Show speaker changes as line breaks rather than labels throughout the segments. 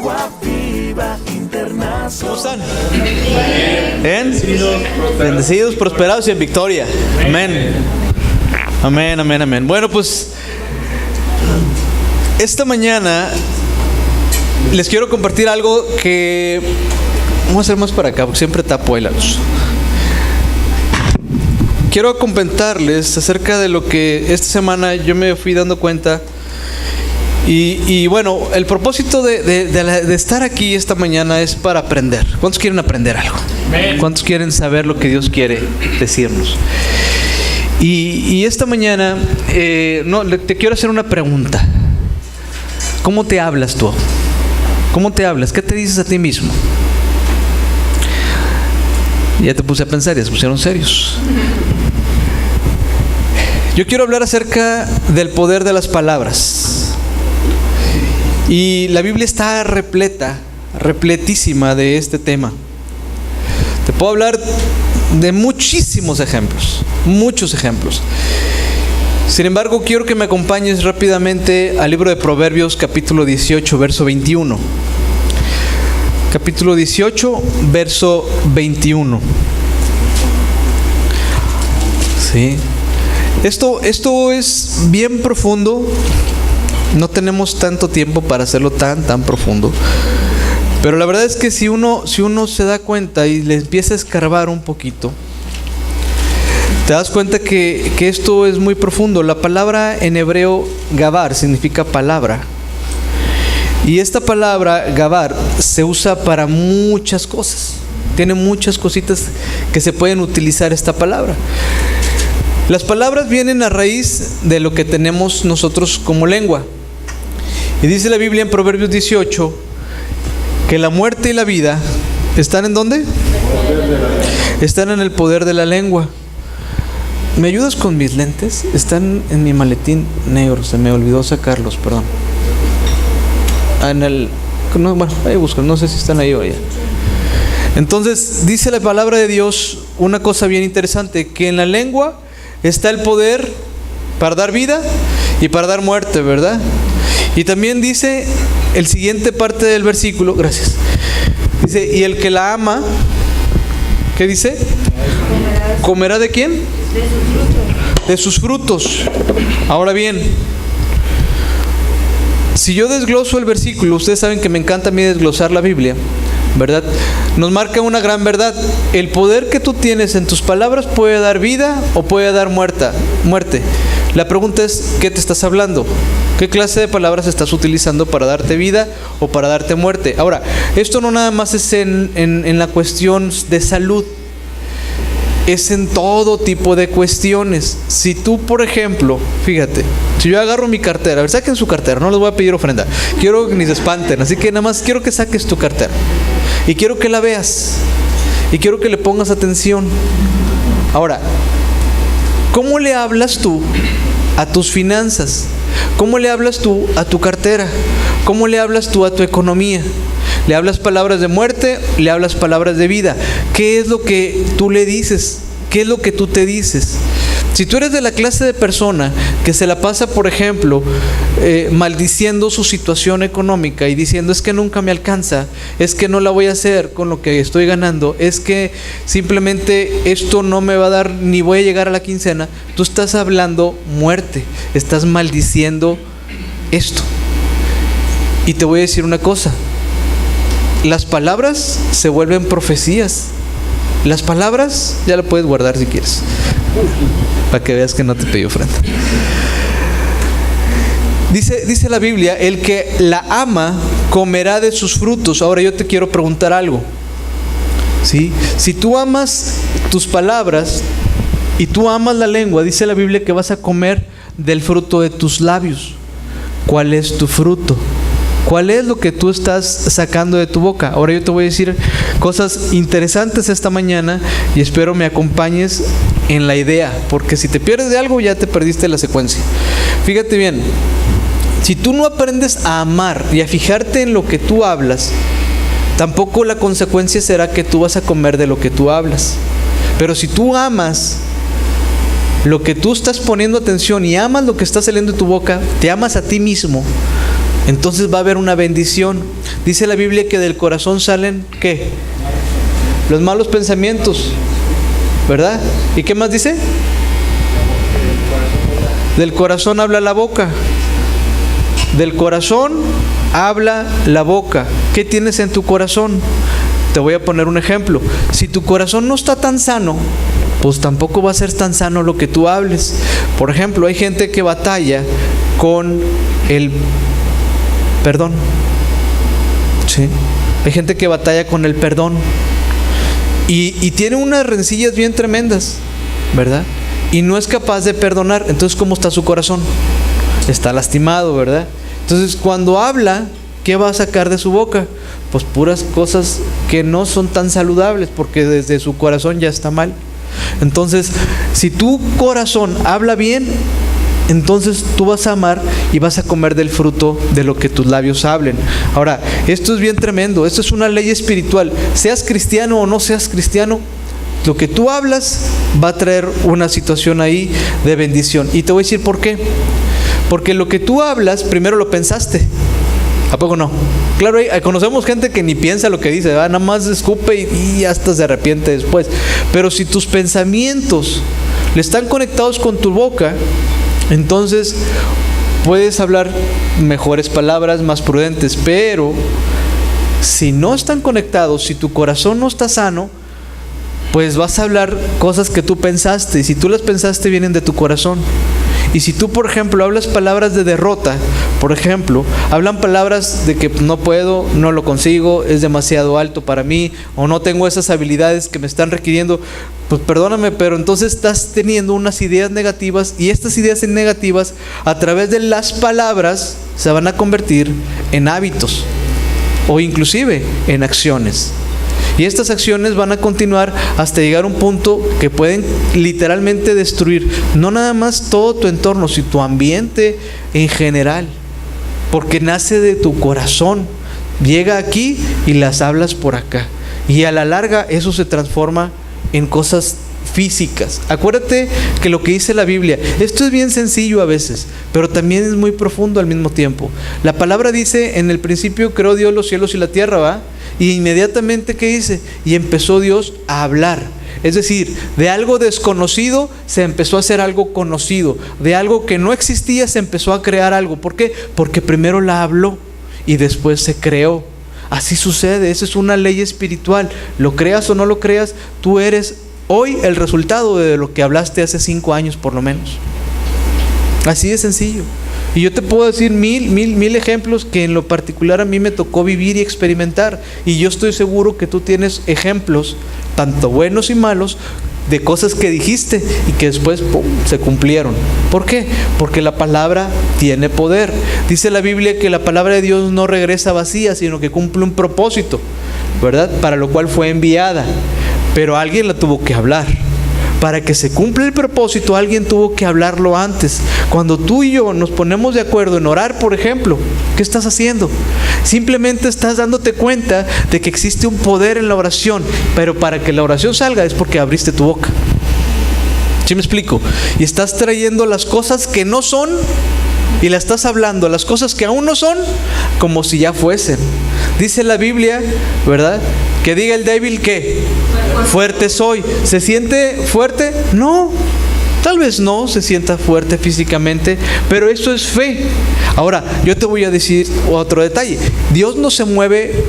Agua Viva Internacional.
¿Cómo están? ¿Bien? Bendecidos, prosperados y en victoria. Amén. Amén, amén, amén. Bueno, pues esta mañana les quiero compartir algo que vamos a hacer más para acá, porque siempre tapo ahí la luz. Quiero comentarles acerca de lo que esta semana yo me fui dando cuenta. Y bueno, el propósito de estar aquí esta mañana es para aprender. ¿Cuántos quieren aprender algo? ¿Cuántos quieren saber lo que Dios quiere decirnos? Y esta mañana te quiero hacer una pregunta. ¿Cómo te hablas tú? ¿Cómo te hablas? ¿Qué te dices a ti mismo? Ya te puse a pensar, ya se pusieron serios. Yo quiero hablar acerca del poder de las palabras. Y la Biblia está repletísima de este tema. Te puedo hablar de muchísimos ejemplos, muchos ejemplos. Sin embargo, quiero que me acompañes rápidamente al libro de Proverbios, capítulo 18, verso 21. Capítulo 18, verso 21. Sí. Esto es bien profundo. No tenemos tanto tiempo para hacerlo tan profundo. Pero la verdad es que si uno se da cuenta y le empieza a escarbar un poquito, te das cuenta que esto es muy profundo. La palabra en hebreo gabar significa palabra. Y esta palabra gabar se usa para muchas cosas. Tiene muchas cositas que se pueden utilizar esta palabra. Las palabras vienen a raíz de lo que tenemos nosotros como lengua. Y dice la Biblia en Proverbios 18 que la muerte y la vida ¿están en dónde? Están en el poder de la lengua. ¿Me ayudas con mis lentes? Están en mi maletín negro, se me olvidó sacarlos, perdón. Bueno, ahí busco, no sé si están ahí o allá. Entonces dice la palabra de Dios una cosa bien interesante, que en la lengua está el poder para dar vida y para dar muerte, ¿verdad? Y también dice el siguiente parte del versículo, gracias. Dice, y el que la ama, ¿qué dice? ¿Comerá de quién? De sus frutos. Ahora bien, si yo desgloso el versículo, ustedes saben que me encanta a mí desglosar la Biblia, ¿verdad? Nos marca una gran verdad. El poder que tú tienes en tus palabras puede dar vida o puede dar muerte. La pregunta es, ¿qué te estás hablando? ¿Qué clase de palabras estás utilizando para darte vida o para darte muerte? Ahora, esto no nada más es en la cuestión de salud. Es en todo tipo de cuestiones. Si tú, por ejemplo, fíjate, si yo agarro mi cartera, a ver, saquen su cartera, no les voy a pedir ofrenda. Quiero que ni se espanten, así que nada más quiero que saques tu cartera. Y quiero que la veas. Y quiero que le pongas atención. Ahora, ¿cómo le hablas tú a tus finanzas? ¿Cómo le hablas tú a tu cartera? ¿Cómo le hablas tú a tu economía? ¿Le hablas palabras de muerte? ¿Le hablas palabras de vida? ¿Qué es lo que tú le dices? ¿Qué es lo que tú te dices? Si tú eres de la clase de persona que se la pasa, por ejemplo, maldiciendo su situación económica y diciendo es que nunca me alcanza, es que no la voy a hacer con lo que estoy ganando, es que simplemente esto no me va a dar ni voy a llegar a la quincena, tú estás hablando muerte, estás maldiciendo esto. Y te voy a decir una cosa, las palabras se vuelven profecías. Las palabras ya la puedes guardar si quieres, para que veas que no te pedí ofrenda. Dice la Biblia, el que la ama comerá de sus frutos. Ahora yo te quiero preguntar algo, ¿sí? Si tú amas tus palabras y tú amas la lengua, dice la Biblia que vas a comer del fruto de tus labios. ¿Cuál es tu fruto? ¿Cuál es lo que tú estás sacando de tu boca? Ahora yo te voy a decir cosas interesantes esta mañana y espero me acompañes en la idea, porque si te pierdes de algo ya te perdiste la secuencia. Fíjate bien, si tú no aprendes a amar y a fijarte en lo que tú hablas, tampoco la consecuencia será que tú vas a comer de lo que tú hablas. Pero si tú amas lo que tú estás poniendo atención y amas lo que está saliendo de tu boca, te amas a ti mismo, entonces va a haber una bendición. Dice la Biblia que del corazón salen, ¿qué? Los malos pensamientos, ¿verdad? ¿Y qué más dice? Del corazón habla la boca. Del corazón habla la boca. ¿Qué tienes en tu corazón? Te voy a poner un ejemplo. Si tu corazón no está tan sano, pues tampoco va a ser tan sano lo que tú hables. Por ejemplo, hay gente que batalla con el perdón. ¿Sí? Hay gente que batalla con el perdón. Y tiene unas rencillas bien tremendas, ¿verdad? Y no es capaz de perdonar. Entonces, ¿cómo está su corazón? Está lastimado, ¿verdad? Entonces, cuando habla, ¿qué va a sacar de su boca? Pues puras cosas que no son tan saludables, porque desde su corazón ya está mal. Entonces, si tu corazón habla bien, entonces tú vas a amar y vas a comer del fruto de lo que tus labios hablen. Ahora, esto es bien tremendo, esto es una ley espiritual. Seas cristiano o no seas cristiano, lo que tú hablas va a traer una situación ahí de bendición. Y te voy a decir por qué. Porque lo que tú hablas, primero lo pensaste. ¿A poco no? Claro, conocemos gente que ni piensa lo que dice, ¿verdad? Nada más escupe y hasta se arrepiente después. Pero si tus pensamientos le están conectados con tu boca, entonces puedes hablar mejores palabras, más prudentes. Pero si no están conectados, si tu corazón no está sano, pues vas a hablar cosas que tú pensaste. Y si tú las pensaste, vienen de tu corazón. Y si tú, por ejemplo, hablas palabras de derrota, por ejemplo, hablan palabras de que no puedo, no lo consigo, es demasiado alto para mí, o no tengo esas habilidades que me están requiriendo, pues perdóname, pero entonces estás teniendo unas ideas negativas, y estas ideas negativas, a través de las palabras, se van a convertir en hábitos, o inclusive en acciones. Y estas acciones van a continuar hasta llegar a un punto que pueden literalmente destruir no nada más todo tu entorno, sino tu ambiente en general. Porque nace de tu corazón. Llega aquí y las hablas por acá. Y a la larga eso se transforma en cosas físicas. Acuérdate que lo que dice la Biblia, esto es bien sencillo a veces, pero también es muy profundo al mismo tiempo. La palabra dice, en el principio creó Dios los cielos y la tierra, ¿va? Y inmediatamente, ¿qué dice? Y empezó Dios a hablar. Es decir, de algo desconocido se empezó a hacer algo conocido. De algo que no existía se empezó a crear algo. ¿Por qué? Porque primero la habló y después se creó. Así sucede, esa es una ley espiritual. Lo creas o no lo creas, tú eres hoy el resultado de lo que hablaste hace 5 años por lo menos. Así de sencillo. Y yo te puedo decir mil ejemplos que en lo particular a mí me tocó vivir y experimentar. Y yo estoy seguro que tú tienes ejemplos, tanto buenos y malos, de cosas que dijiste y que después ¡pum!, se cumplieron. ¿Por qué? Porque la palabra tiene poder. Dice la Biblia que la palabra de Dios no regresa vacía, sino que cumple un propósito, ¿verdad? Para lo cual fue enviada. Pero alguien la tuvo que hablar. Para que se cumpla el propósito, alguien tuvo que hablarlo antes. Cuando tú y yo nos ponemos de acuerdo en orar, por ejemplo, ¿qué estás haciendo? Simplemente estás dándote cuenta de que existe un poder en la oración, pero para que la oración salga es porque abriste tu boca. ¿Sí me explico? Y estás trayendo las cosas que no son y las estás hablando, las cosas que aún no son, como si ya fuesen. Dice la Biblia, ¿verdad? Que diga el débil que fuerte soy. ¿Se siente fuerte? No, tal vez no se sienta fuerte físicamente, pero eso es fe. Ahora, yo te voy a decir otro detalle. Dios no se mueve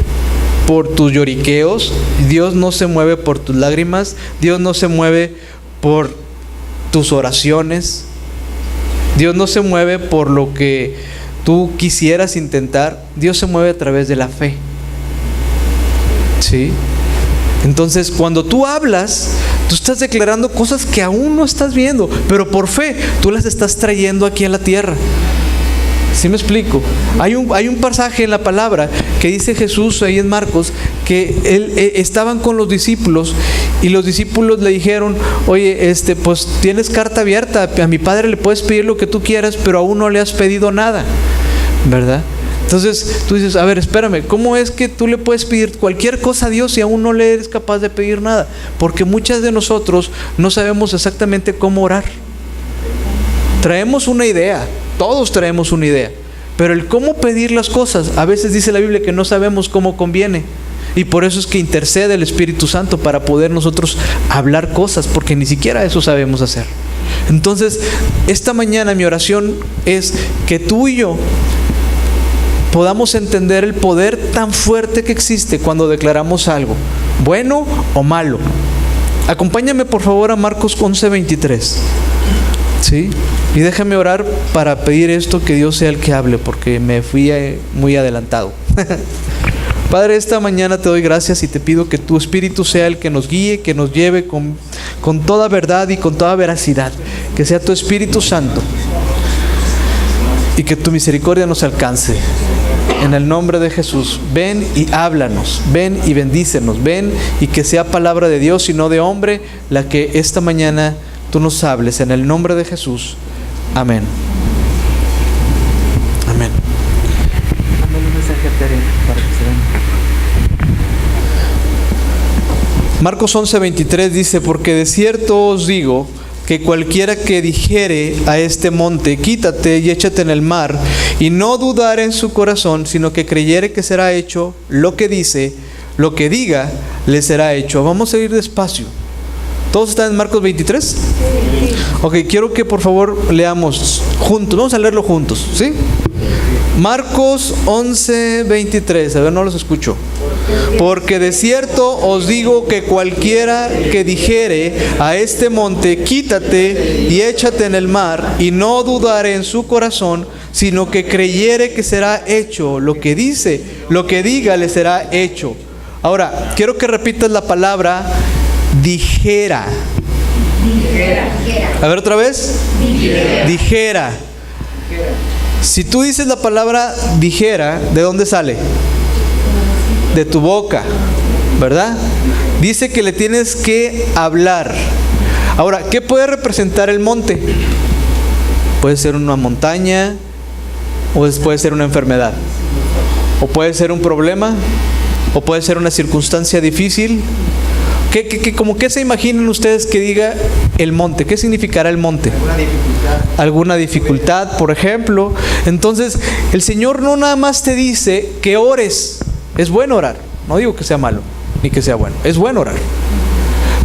por tus lloriqueos, Dios no se mueve por tus lágrimas, Dios no se mueve por tus oraciones, Dios no se mueve por lo que tú quisieras intentar. Dios se mueve a través de la fe. ¿Sí? Entonces, cuando tú hablas, tú estás declarando cosas que aún no estás viendo, pero por fe tú las estás trayendo aquí a la tierra. ¿Sí me explico? Hay un pasaje en la palabra que dice Jesús ahí en Marcos, que estaban con los discípulos y los discípulos le dijeron: oye, pues tienes carta abierta, a mi Padre le puedes pedir lo que tú quieras, pero aún no le has pedido nada, ¿verdad? Entonces tú dices: a ver, espérame, ¿cómo es que tú le puedes pedir cualquier cosa a Dios y aún no le eres capaz de pedir nada? Porque muchas de nosotros no sabemos exactamente cómo orar. Traemos una idea, todos traemos una idea, Pero el cómo pedir las cosas, a veces dice la Biblia que no sabemos cómo conviene. Y por eso es que intercede el Espíritu Santo para poder nosotros hablar cosas, porque ni siquiera eso sabemos hacer. Entonces, esta mañana mi oración es que tú y yo podamos entender el poder tan fuerte que existe cuando declaramos algo, bueno o malo. Acompáñame por favor a Marcos 11:23. ¿Sí? Y déjame orar para pedir esto, que Dios sea el que hable, porque me fui muy adelantado. Padre, esta mañana te doy gracias y te pido que tu Espíritu sea el que nos guíe, que nos lleve con toda verdad y con toda veracidad. Que sea tu Espíritu Santo y que tu misericordia nos alcance. En el nombre de Jesús, ven y háblanos, ven y bendícenos, ven y que sea palabra de Dios y no de hombre la que esta mañana tú nos hables. En el nombre de Jesús, amén. Amén. Mándale un mensaje a Tere para que se venga. Marcos 11:23 dice: porque de cierto os digo que cualquiera que dijere a este monte, quítate y échate en el mar, y no dudare en su corazón, sino que creyere que será hecho lo que dice, lo que diga, le será hecho. Vamos a ir despacio. ¿Todos están en Marcos 23? Sí. Ok, quiero que por favor leamos juntos. Vamos a leerlo juntos, ¿sí? Marcos 11:23. A ver, no los escucho. Porque de cierto os digo que cualquiera que dijere a este monte, quítate y échate en el mar, y no dudare en su corazón, sino que creyere que será hecho lo que dice, lo que diga le será hecho. Ahora, quiero que repitas la palabra dijera. A ver otra vez. Dijera. Si tú dices la palabra dijera, ¿de dónde sale? De tu boca, ¿verdad? Dice que le tienes que hablar. Ahora, ¿qué puede representar el monte? Puede ser una montaña, o puede ser una enfermedad, o puede ser un problema, o puede ser una circunstancia difícil. ¿Cómo qué se imaginan ustedes que diga el monte? ¿Qué significará el monte? Alguna dificultad, por ejemplo. Entonces, el Señor no nada más te dice que ores. Es bueno orar. No digo que sea malo, ni que sea bueno. Es bueno orar.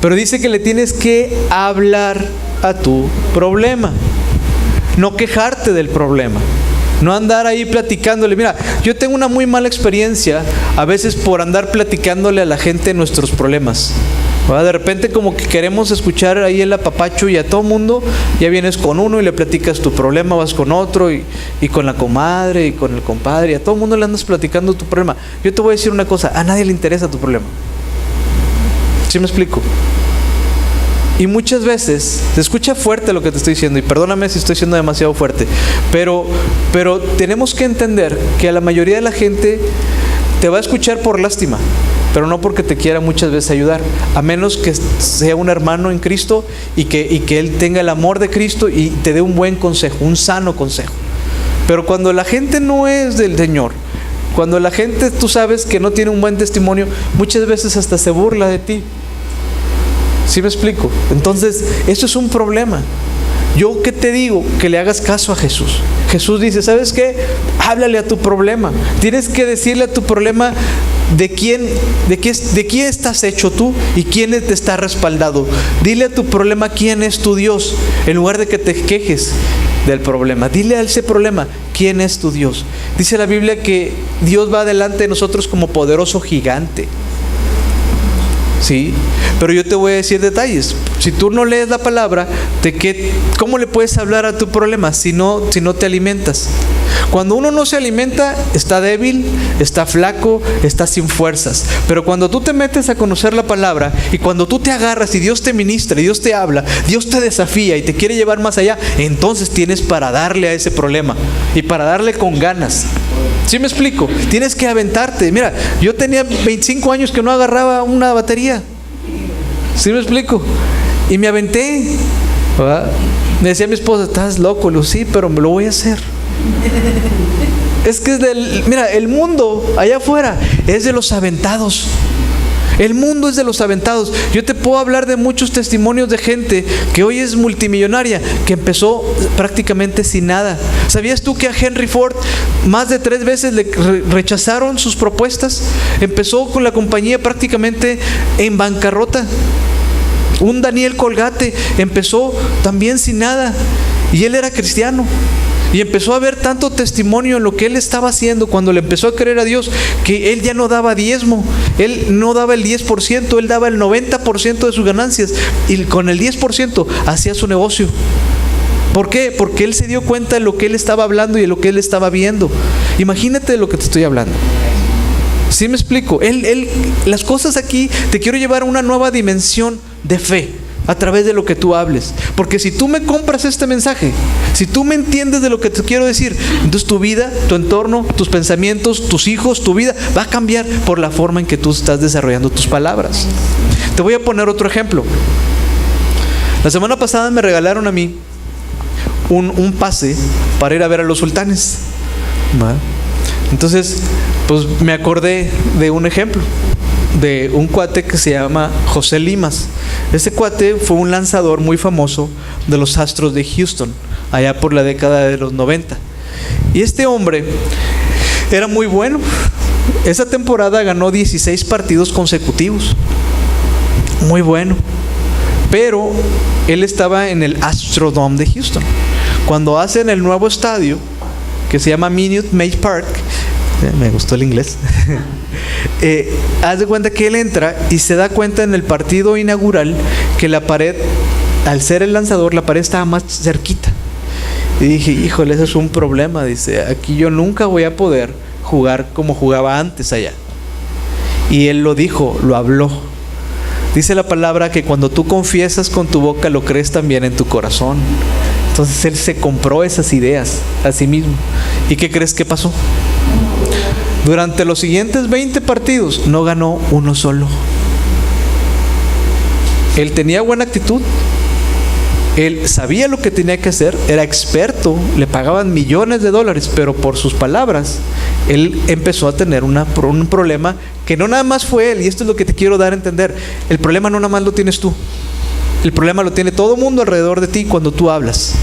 Pero dice que le tienes que hablar a tu problema. No quejarte del problema. No andar ahí platicándole. Mira, yo tengo una muy mala experiencia a veces por andar platicándole a la gente nuestros problemas. ¿Verdad? De repente como que queremos escuchar ahí el apapacho, y a todo mundo ya vienes con uno y le platicas tu problema, vas con otro y con la comadre y con el compadre, y a todo mundo le andas platicando tu problema. Yo te voy a decir una cosa, a nadie le interesa tu problema. ¿Sí me explico? Y muchas veces, se escucha fuerte lo que te estoy diciendo, y perdóname si estoy siendo demasiado fuerte, pero tenemos que entender que a la mayoría de la gente te va a escuchar por lástima, pero no porque te quiera muchas veces ayudar, a menos que sea un hermano en Cristo y que Él tenga el amor de Cristo y te dé un buen consejo, un sano consejo. Pero cuando la gente no es del Señor, cuando la gente, tú sabes que no tiene un buen testimonio, muchas veces hasta se burla de ti. ¿Sí me explico? Entonces, eso es un problema. Yo, ¿qué te digo? Que le hagas caso a Jesús. Jesús dice, ¿sabes qué? Háblale a tu problema. Tienes que decirle a tu problema de quién estás hecho tú y quién te está respaldado. Dile a tu problema quién es tu Dios, en lugar de que te quejes del problema. Dile a ese problema quién es tu Dios. Dice la Biblia que Dios va delante de nosotros como poderoso gigante. ¿Sí? Pero yo te voy a decir detalles. Si tú no lees la palabra, ¿cómo le puedes hablar a tu problema si no te alimentas? Cuando uno no se alimenta, está débil, está flaco, está sin fuerzas. Pero cuando tú te metes a conocer la palabra, y cuando tú te agarras y Dios te ministra, y Dios te habla, Dios te desafía y te quiere llevar más allá, entonces tienes para darle a ese problema y para darle con ganas. ¿Sí me explico? Tienes que aventarte. Mira, yo tenía 25 años que no agarraba una batería. ¿Sí me explico? Y me aventé. ¿Verdad? Me decía mi esposa, estás loco. Le digo, sí, pero me lo voy a hacer. Es que mira, el mundo allá afuera es de los aventados. El mundo es de los aventados. Yo te puedo hablar de muchos testimonios de gente que hoy es multimillonaria, que empezó prácticamente sin nada. ¿Sabías tú que a Henry Ford más de 3 veces le rechazaron sus propuestas? Empezó con la compañía prácticamente en bancarrota. Un Daniel Colgate empezó también sin nada, y él era cristiano. Y empezó a ver tanto testimonio en lo que él estaba haciendo cuando le empezó a creer a Dios, que él ya no daba diezmo, él no daba el 10%, él daba el 90% de sus ganancias, y con el 10% hacía su negocio. ¿Por qué? Porque él se dio cuenta de lo que él estaba hablando y de lo que él estaba viendo. Imagínate de lo que te estoy hablando. ¿Sí me explico? Las cosas aquí, te quiero llevar a una nueva dimensión de fe a través de lo que tú hables. Porque si tú me compras este mensaje, si tú me entiendes de lo que te quiero decir, entonces tu vida, tu entorno, tus pensamientos, tus hijos, tu vida va a cambiar por la forma en que tú estás desarrollando tus palabras. Te voy a poner otro ejemplo. La semana pasada me regalaron a mí un pase para ir a ver a los sultanes. ¿Va? Entonces, pues me acordé de un ejemplo, de un cuate que se llama José Limas. Este cuate fue un lanzador muy famoso de los Astros de Houston, allá por la década de los 90. Y este hombre era muy bueno. Esa temporada ganó 16 partidos consecutivos. Muy bueno. Pero él estaba en el Astrodome de Houston. Cuando hacen el nuevo estadio, que se llama Minute Maid Park, me gustó el inglés, haz de cuenta que él entra y se da cuenta en el partido inaugural que la pared, al ser el lanzador, la pared estaba más cerquita. Y dije, híjole, ese es un problema. Dice, aquí yo nunca voy a poder jugar como jugaba antes allá. Y él lo dijo, lo habló. Dice la palabra que cuando tú confiesas con tu boca, lo crees también en tu corazón. Entonces él se compró esas ideas a sí mismo. ¿Y qué crees que pasó? Durante los siguientes 20 partidos no ganó uno solo. Él tenía buena actitud, él sabía lo que tenía que hacer, era experto, le pagaban millones de dólares, pero por sus palabras él empezó a tener un problema que no nada más fue él. Y esto es lo que te quiero dar a entender. El problema no nada más lo tienes tú, el problema lo tiene todo el mundo alrededor de ti cuando tú hablas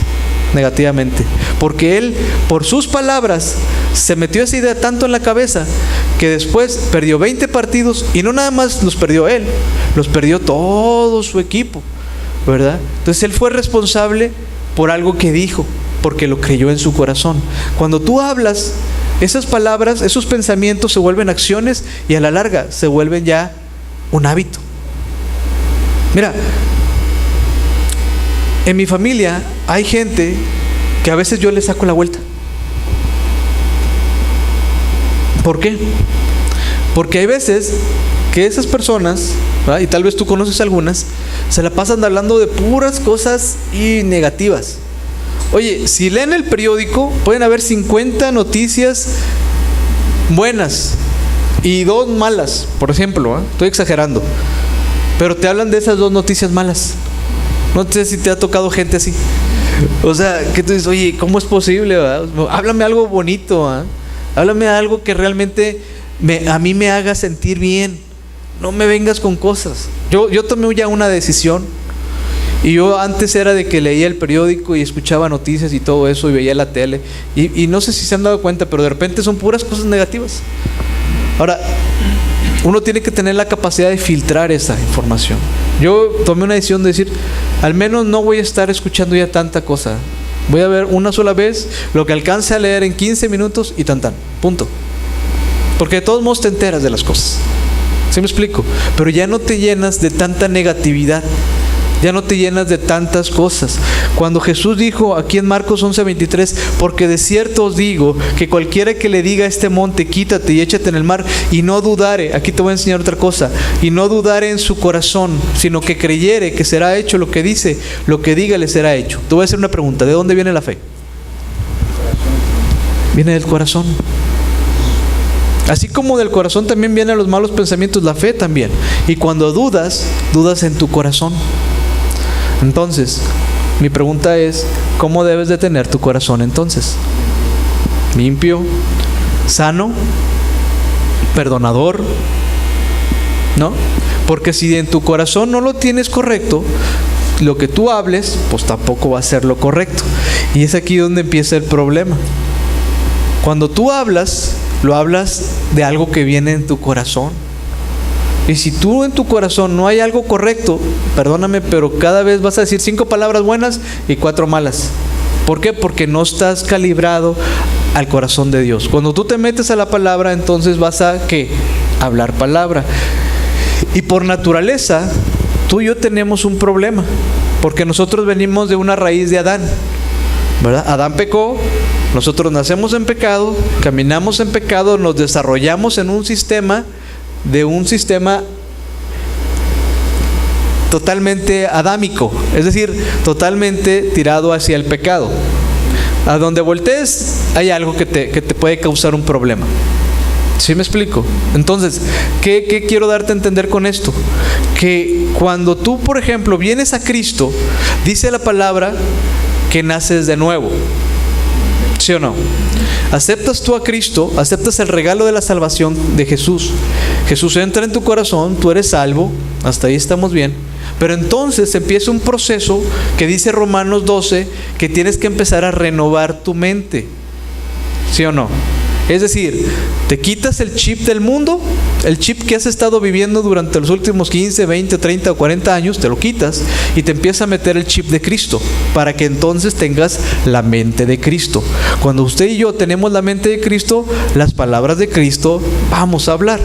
negativamente, porque él, por sus palabras, se metió esa idea tanto en la cabeza que después perdió 20 partidos, y no nada más los perdió él, los perdió todo su equipo, ¿verdad? Entonces él fue responsable por algo que dijo, porque lo creyó en su corazón. Cuando tú hablas, esas palabras, esos pensamientos se vuelven acciones, y a la larga se vuelven ya un hábito. Mira, en mi familia hay gente que a veces yo le saco la vuelta. ¿Por qué? Porque hay veces que esas personas, ¿verdad?, y tal vez tú conoces algunas, se la pasan hablando de puras cosas y negativas. Oye, si leen el periódico, pueden haber 50 noticias buenas y 2 malas, por ejemplo, estoy exagerando, pero te hablan de esas 2 noticias malas. No sé si te ha tocado gente así. O sea, que tú dices, oye, ¿cómo es posible? ¿Verdad? Háblame algo bonito, ¿verdad? Háblame algo que realmente a mí me haga sentir bien. No me vengas con cosas. Yo tomé ya una decisión. Y yo antes era de que leía el periódico y escuchaba noticias y todo eso, y veía la tele. Y no sé si se han dado cuenta, pero de repente son puras cosas negativas. Ahora, uno tiene que tener la capacidad de filtrar esa información. Yo tomé una decisión de decir, al menos no voy a estar escuchando ya tanta cosa. Voy a ver una sola vez lo que alcance a leer en 15 minutos y tan, punto. Porque de todos modos te enteras de las cosas. ¿Sí me explico? Pero ya no te llenas de tanta negatividad. Ya no te llenas de tantas cosas. Cuando Jesús dijo aquí en Marcos 11:23, porque de cierto os digo que cualquiera que le diga a este monte, quítate y échate en el mar, y no dudare, aquí te voy a enseñar otra cosa, y no dudare en su corazón, sino que creyere que será hecho lo que dice, lo que diga le será hecho. Te voy a hacer una pregunta, ¿de dónde viene la fe? Viene del corazón. Así como del corazón también vienen los malos pensamientos, la fe también. Y cuando dudas, dudas en tu corazón. Entonces, mi pregunta es, ¿cómo debes de tener tu corazón entonces? ¿Limpio? ¿Sano? ¿Perdonador? ¿No? Porque si en tu corazón no lo tienes correcto, lo que tú hables, pues tampoco va a ser lo correcto. Y es aquí donde empieza el problema. Cuando tú hablas, lo hablas de algo que viene en tu corazón. Y si tú en tu corazón no hay algo correcto, perdóname, pero cada vez vas a decir 5 palabras buenas y 4 malas. ¿Por qué? Porque no estás calibrado al corazón de Dios. Cuando tú te metes a la palabra, entonces vas a ¿qué? Hablar palabra. Y por naturaleza, tú y yo tenemos un problema, porque nosotros venimos de una raíz de Adán, ¿verdad? Adán pecó, nosotros nacemos en pecado, caminamos en pecado, nos desarrollamos en un sistema totalmente adámico, es decir, totalmente tirado hacia el pecado. A donde voltees hay algo que te puede causar un problema. ¿Sí me explico? Entonces, ¿qué quiero darte a entender con esto? Que cuando tú, por ejemplo, vienes a Cristo, dice la palabra que naces de nuevo. ¿Sí o no? Aceptas tú a Cristo, aceptas el regalo de la salvación de Jesús. Jesús entra en tu corazón, tú eres salvo, hasta ahí estamos bien. Pero entonces empieza un proceso que dice Romanos 12, que tienes que empezar a renovar tu mente. ¿Sí o no? Es decir, te quitas el chip del mundo, el chip que has estado viviendo durante los últimos 15, 20, 30 o 40 años, te lo quitas y te empieza a meter el chip de Cristo, para que entonces tengas la mente de Cristo. Cuando usted y yo tenemos la mente de Cristo, las palabras de Cristo vamos a hablar.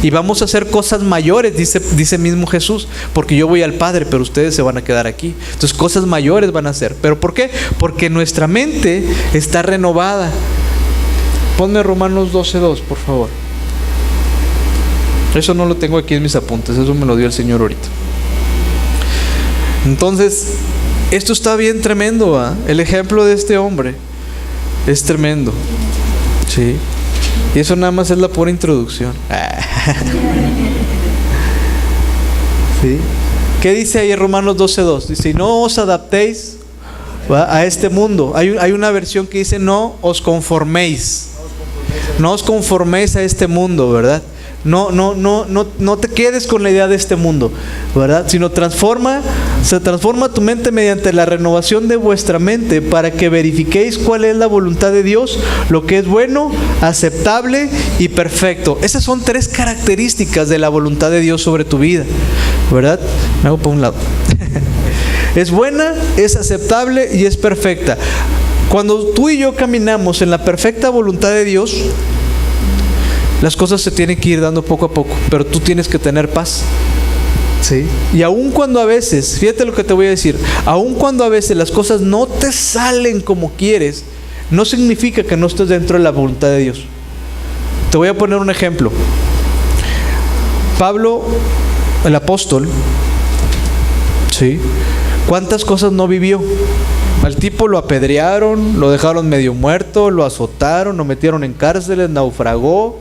Y vamos a hacer cosas mayores, dice mismo Jesús, porque yo voy al Padre, pero ustedes se van a quedar aquí. Entonces cosas mayores van a hacer. ¿Pero por qué? Porque nuestra mente está renovada. Ponme Romanos 12:2, por favor. Eso no lo tengo aquí en mis apuntes, eso me lo dio el Señor ahorita. Entonces, esto está bien tremendo, ¿eh? El ejemplo de este hombre es tremendo. Sí. Y eso nada más es la pura introducción. ¿Sí? ¿Qué dice ahí en Romanos 12:2? Dice, no os adaptéis, ¿va?, a este mundo. Hay una versión que dice, no os conforméis. No os conforméis a este mundo, ¿verdad? No te quedes con la idea de este mundo, ¿verdad? Sino se transforma tu mente mediante la renovación de vuestra mente, para que verifiquéis cuál es la voluntad de Dios, lo que es bueno, aceptable y perfecto. Esas son 3 características de la voluntad de Dios sobre tu vida, ¿verdad? Me hago por un lado. Es buena, es aceptable y es perfecta. Cuando tú y yo caminamos en la perfecta voluntad de Dios, las cosas se tienen que ir dando poco a poco, pero tú tienes que tener paz. ¿Sí? Y aun cuando a veces, fíjate lo que te voy a decir, aun cuando a veces las cosas no te salen como quieres, no significa que no estés dentro de la voluntad de Dios. Te voy a poner un ejemplo. Pablo, el apóstol, ¿sí?, ¿cuántas cosas no vivió? Al tipo lo apedrearon, lo dejaron medio muerto, lo azotaron, lo metieron en cárceles, naufragó.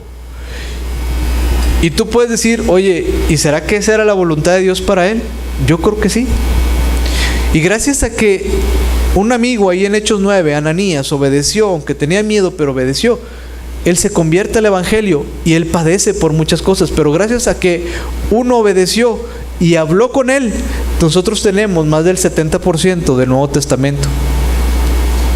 Y tú puedes decir, oye, ¿y será que esa era la voluntad de Dios para él? Yo creo que sí. Y gracias a que un amigo ahí en Hechos 9, Ananías, obedeció, aunque tenía miedo, pero obedeció, él se convierte al evangelio y él padece por muchas cosas. Pero gracias a que uno obedeció y habló con él, nosotros tenemos más del 70% del Nuevo Testamento.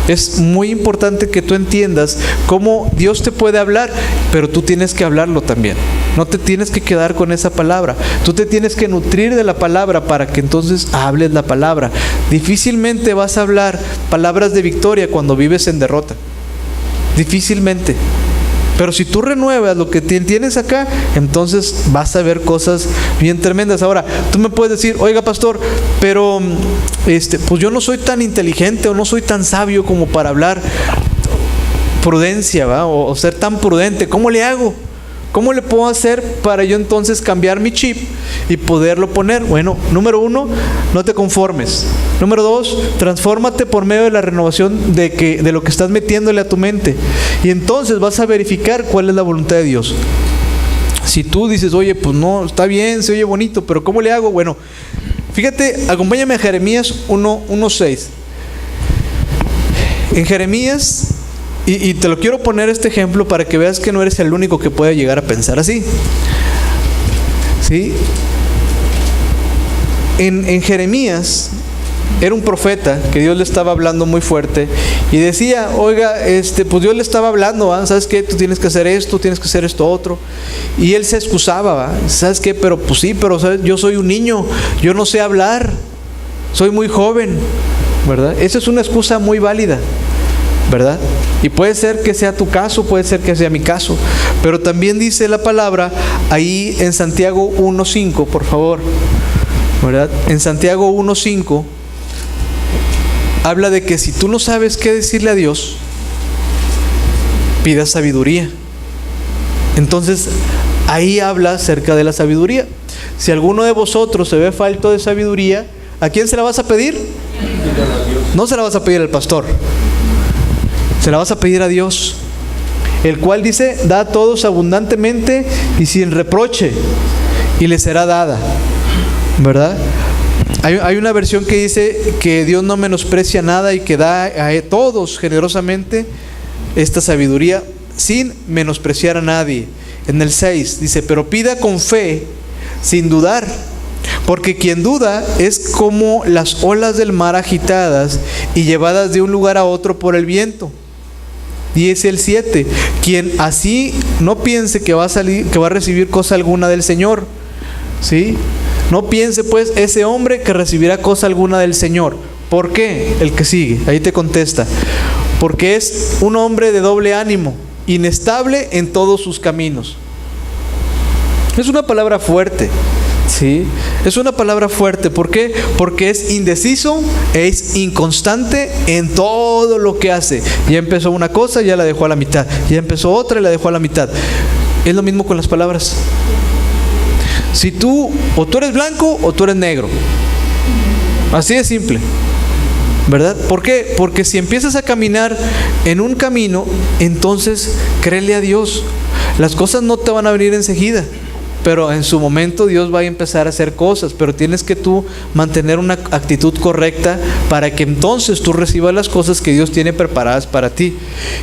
Es muy importante que tú entiendas cómo Dios te puede hablar, pero tú tienes que hablarlo también. No te tienes que quedar con esa palabra. Tú te tienes que nutrir de la palabra para que entonces hables la palabra. Difícilmente vas a hablar palabras de victoria cuando vives en derrota. Difícilmente. Pero si tú renuevas lo que tienes acá, entonces vas a ver cosas bien tremendas. Ahora, tú me puedes decir, oiga pastor, pero pues yo no soy tan inteligente o no soy tan sabio como para hablar prudencia, ¿va? O ser tan prudente. ¿Cómo le hago? ¿Cómo le puedo hacer para yo entonces cambiar mi chip y poderlo poner? Bueno, número 1, no te conformes. Número 2, transfórmate por medio de la renovación de lo que estás metiéndole a tu mente. Y entonces vas a verificar cuál es la voluntad de Dios. Si tú dices, oye, pues no, está bien, se oye bonito, pero ¿cómo le hago? Bueno, fíjate, acompáñame a Jeremías 1:6. En Jeremías... Y te lo quiero poner este ejemplo para que veas que no eres el único que puede llegar a pensar así. ¿Sí? en Jeremías, era un profeta que Dios le estaba hablando muy fuerte y decía, oiga, pues Dios le estaba hablando, ¿va? ¿Sabes qué? Tú tienes que hacer esto otro. Y él se excusaba, ¿va? ¿Sabes qué? Pero pues sí, pero ¿sabes? Yo soy un niño, yo no sé hablar, soy muy joven, ¿verdad? Esa es una excusa muy válida, ¿verdad? Y puede ser que sea tu caso, puede ser que sea mi caso, pero también dice la palabra ahí en Santiago 1:5, por favor, ¿verdad? En Santiago 1:5 habla de que si tú no sabes qué decirle a Dios, pidas sabiduría. Entonces ahí habla acerca de la sabiduría. Si alguno de vosotros se ve falto de sabiduría, ¿a quién se la vas a pedir? No se la vas a pedir al pastor, se la vas a pedir a Dios, el cual dice, da a todos abundantemente y sin reproche, y le será dada, ¿verdad? Hay una versión que dice que Dios no menosprecia nada y que da a todos generosamente esta sabiduría sin menospreciar a nadie. En el 6 dice, pero pida con fe, sin dudar, porque quien duda es como las olas del mar agitadas y llevadas de un lugar a otro por el viento. Y es el 7, quien así no piense que va a recibir cosa alguna del Señor, ¿sí? No piense pues ese hombre que recibirá cosa alguna del Señor. ¿Por qué? El que sigue, ahí te contesta. Porque es un hombre de doble ánimo, inestable en todos sus caminos. Es una palabra fuerte, ¿sí? Es una palabra fuerte. ¿Por qué? Porque es indeciso, es inconstante en todo lo que hace. Ya empezó una cosa, ya la dejó a la mitad. Ya empezó otra y la dejó a la mitad. Es lo mismo con las palabras. Si tú, o tú eres blanco o tú eres negro. Así de simple, ¿verdad? ¿Por qué? Porque si empiezas a caminar en un camino, entonces créele a Dios. Las cosas no te van a venir enseguida, pero en su momento Dios va a empezar a hacer cosas, pero tienes que tú mantener una actitud correcta para que entonces tú recibas las cosas que Dios tiene preparadas para ti.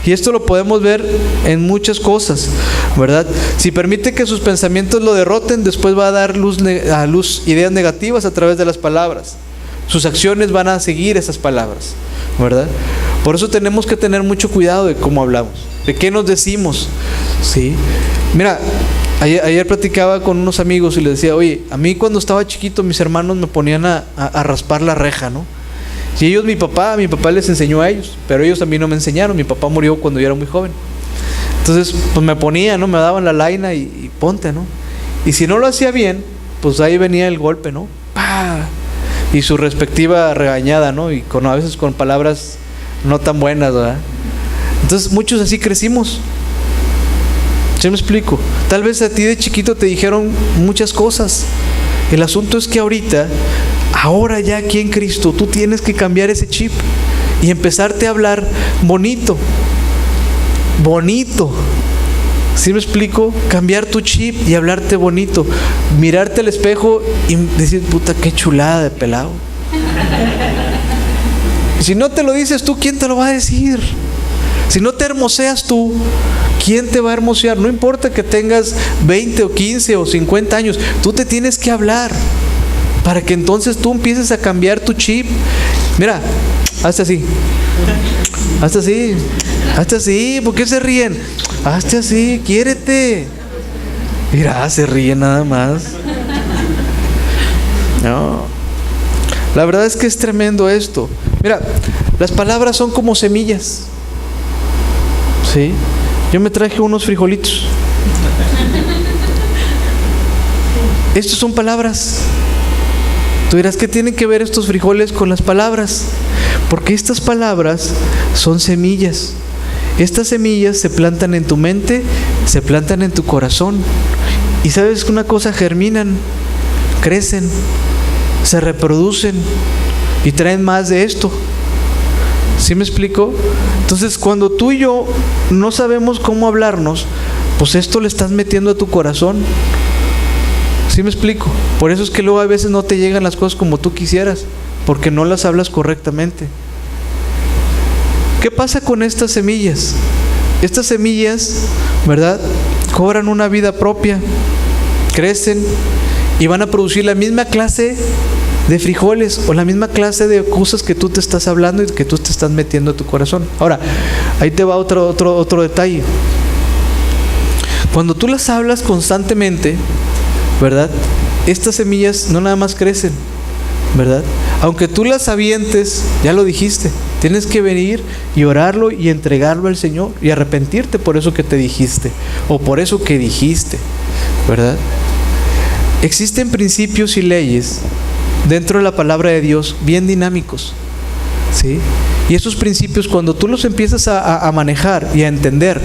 Y esto lo podemos ver en muchas cosas, ¿verdad? Si permite que sus pensamientos lo derroten, después va a dar a luz ideas negativas a través de las palabras. Sus acciones van a seguir esas palabras, ¿verdad? Por eso tenemos que tener mucho cuidado de cómo hablamos, de qué nos decimos, ¿sí? Mira, ayer platicaba con unos amigos y les decía, oye, a mí cuando estaba chiquito mis hermanos me ponían a raspar la reja, ¿no? Y ellos, mi papá les enseñó a ellos, pero ellos a mí no me enseñaron. Mi papá murió cuando yo era muy joven. Entonces, pues me ponía, ¿no? Me daban la laina y ponte, ¿no? Y si no lo hacía bien, pues ahí venía el golpe, ¿no? ¡Pah! Y su respectiva regañada, ¿no? Y a veces con palabras no tan buenas, ¿verdad? Entonces, muchos así crecimos. ¿Sí me explico? Tal vez a ti de chiquito te dijeron muchas cosas. El asunto es que ahora ya aquí en Cristo, tú tienes que cambiar ese chip y empezarte a hablar bonito. Bonito. ¿Sí me explico? Cambiar tu chip y hablarte bonito. Mirarte al espejo y decir, puta, qué chulada de pelado. Si no te lo dices tú, ¿quién te lo va a decir? Si no te hermoseas tú, ¿quién te va a hermosear? No importa que tengas 20 o 15 o 50 años, tú te tienes que hablar para que entonces tú empieces a cambiar tu chip. Mira, hazte así. Hazte así. Hazte así. ¿Por qué se ríen? Hazte así, quiérete. Mira, se ríen nada más. No. La verdad es que es tremendo esto. Mira, las palabras son como semillas. ¿Sí? Yo me traje unos frijolitos. Estos son palabras. Tú dirás, ¿qué tienen que ver estos frijoles con las palabras? Porque estas palabras son semillas. Estas semillas se plantan en tu mente, se plantan en tu corazón. Y sabes que una cosa, germinan, crecen, se reproducen y traen más de esto. ¿Sí me explico? Entonces, cuando tú y yo no sabemos cómo hablarnos, pues esto le estás metiendo a tu corazón. ¿Sí me explico? Por eso es que luego a veces no te llegan las cosas como tú quisieras, porque no las hablas correctamente. ¿Qué pasa con estas semillas? Estas semillas, ¿verdad?, cobran una vida propia, crecen y van a producir la misma clase de frijoles o la misma clase de cosas que tú te estás hablando y que tú te estás metiendo a tu corazón. Ahora, ahí te va otro detalle. Cuando tú las hablas constantemente, ¿verdad? Estas semillas no nada más crecen, ¿verdad? Aunque tú las avientes, ya lo dijiste, tienes que venir y orarlo y entregarlo al Señor y arrepentirte por eso que te dijiste o por eso que dijiste, ¿verdad? Existen principios y leyes dentro de la palabra de Dios bien dinámicos, ¿sí? Y esos principios, cuando tú los empiezas a manejar y a entender,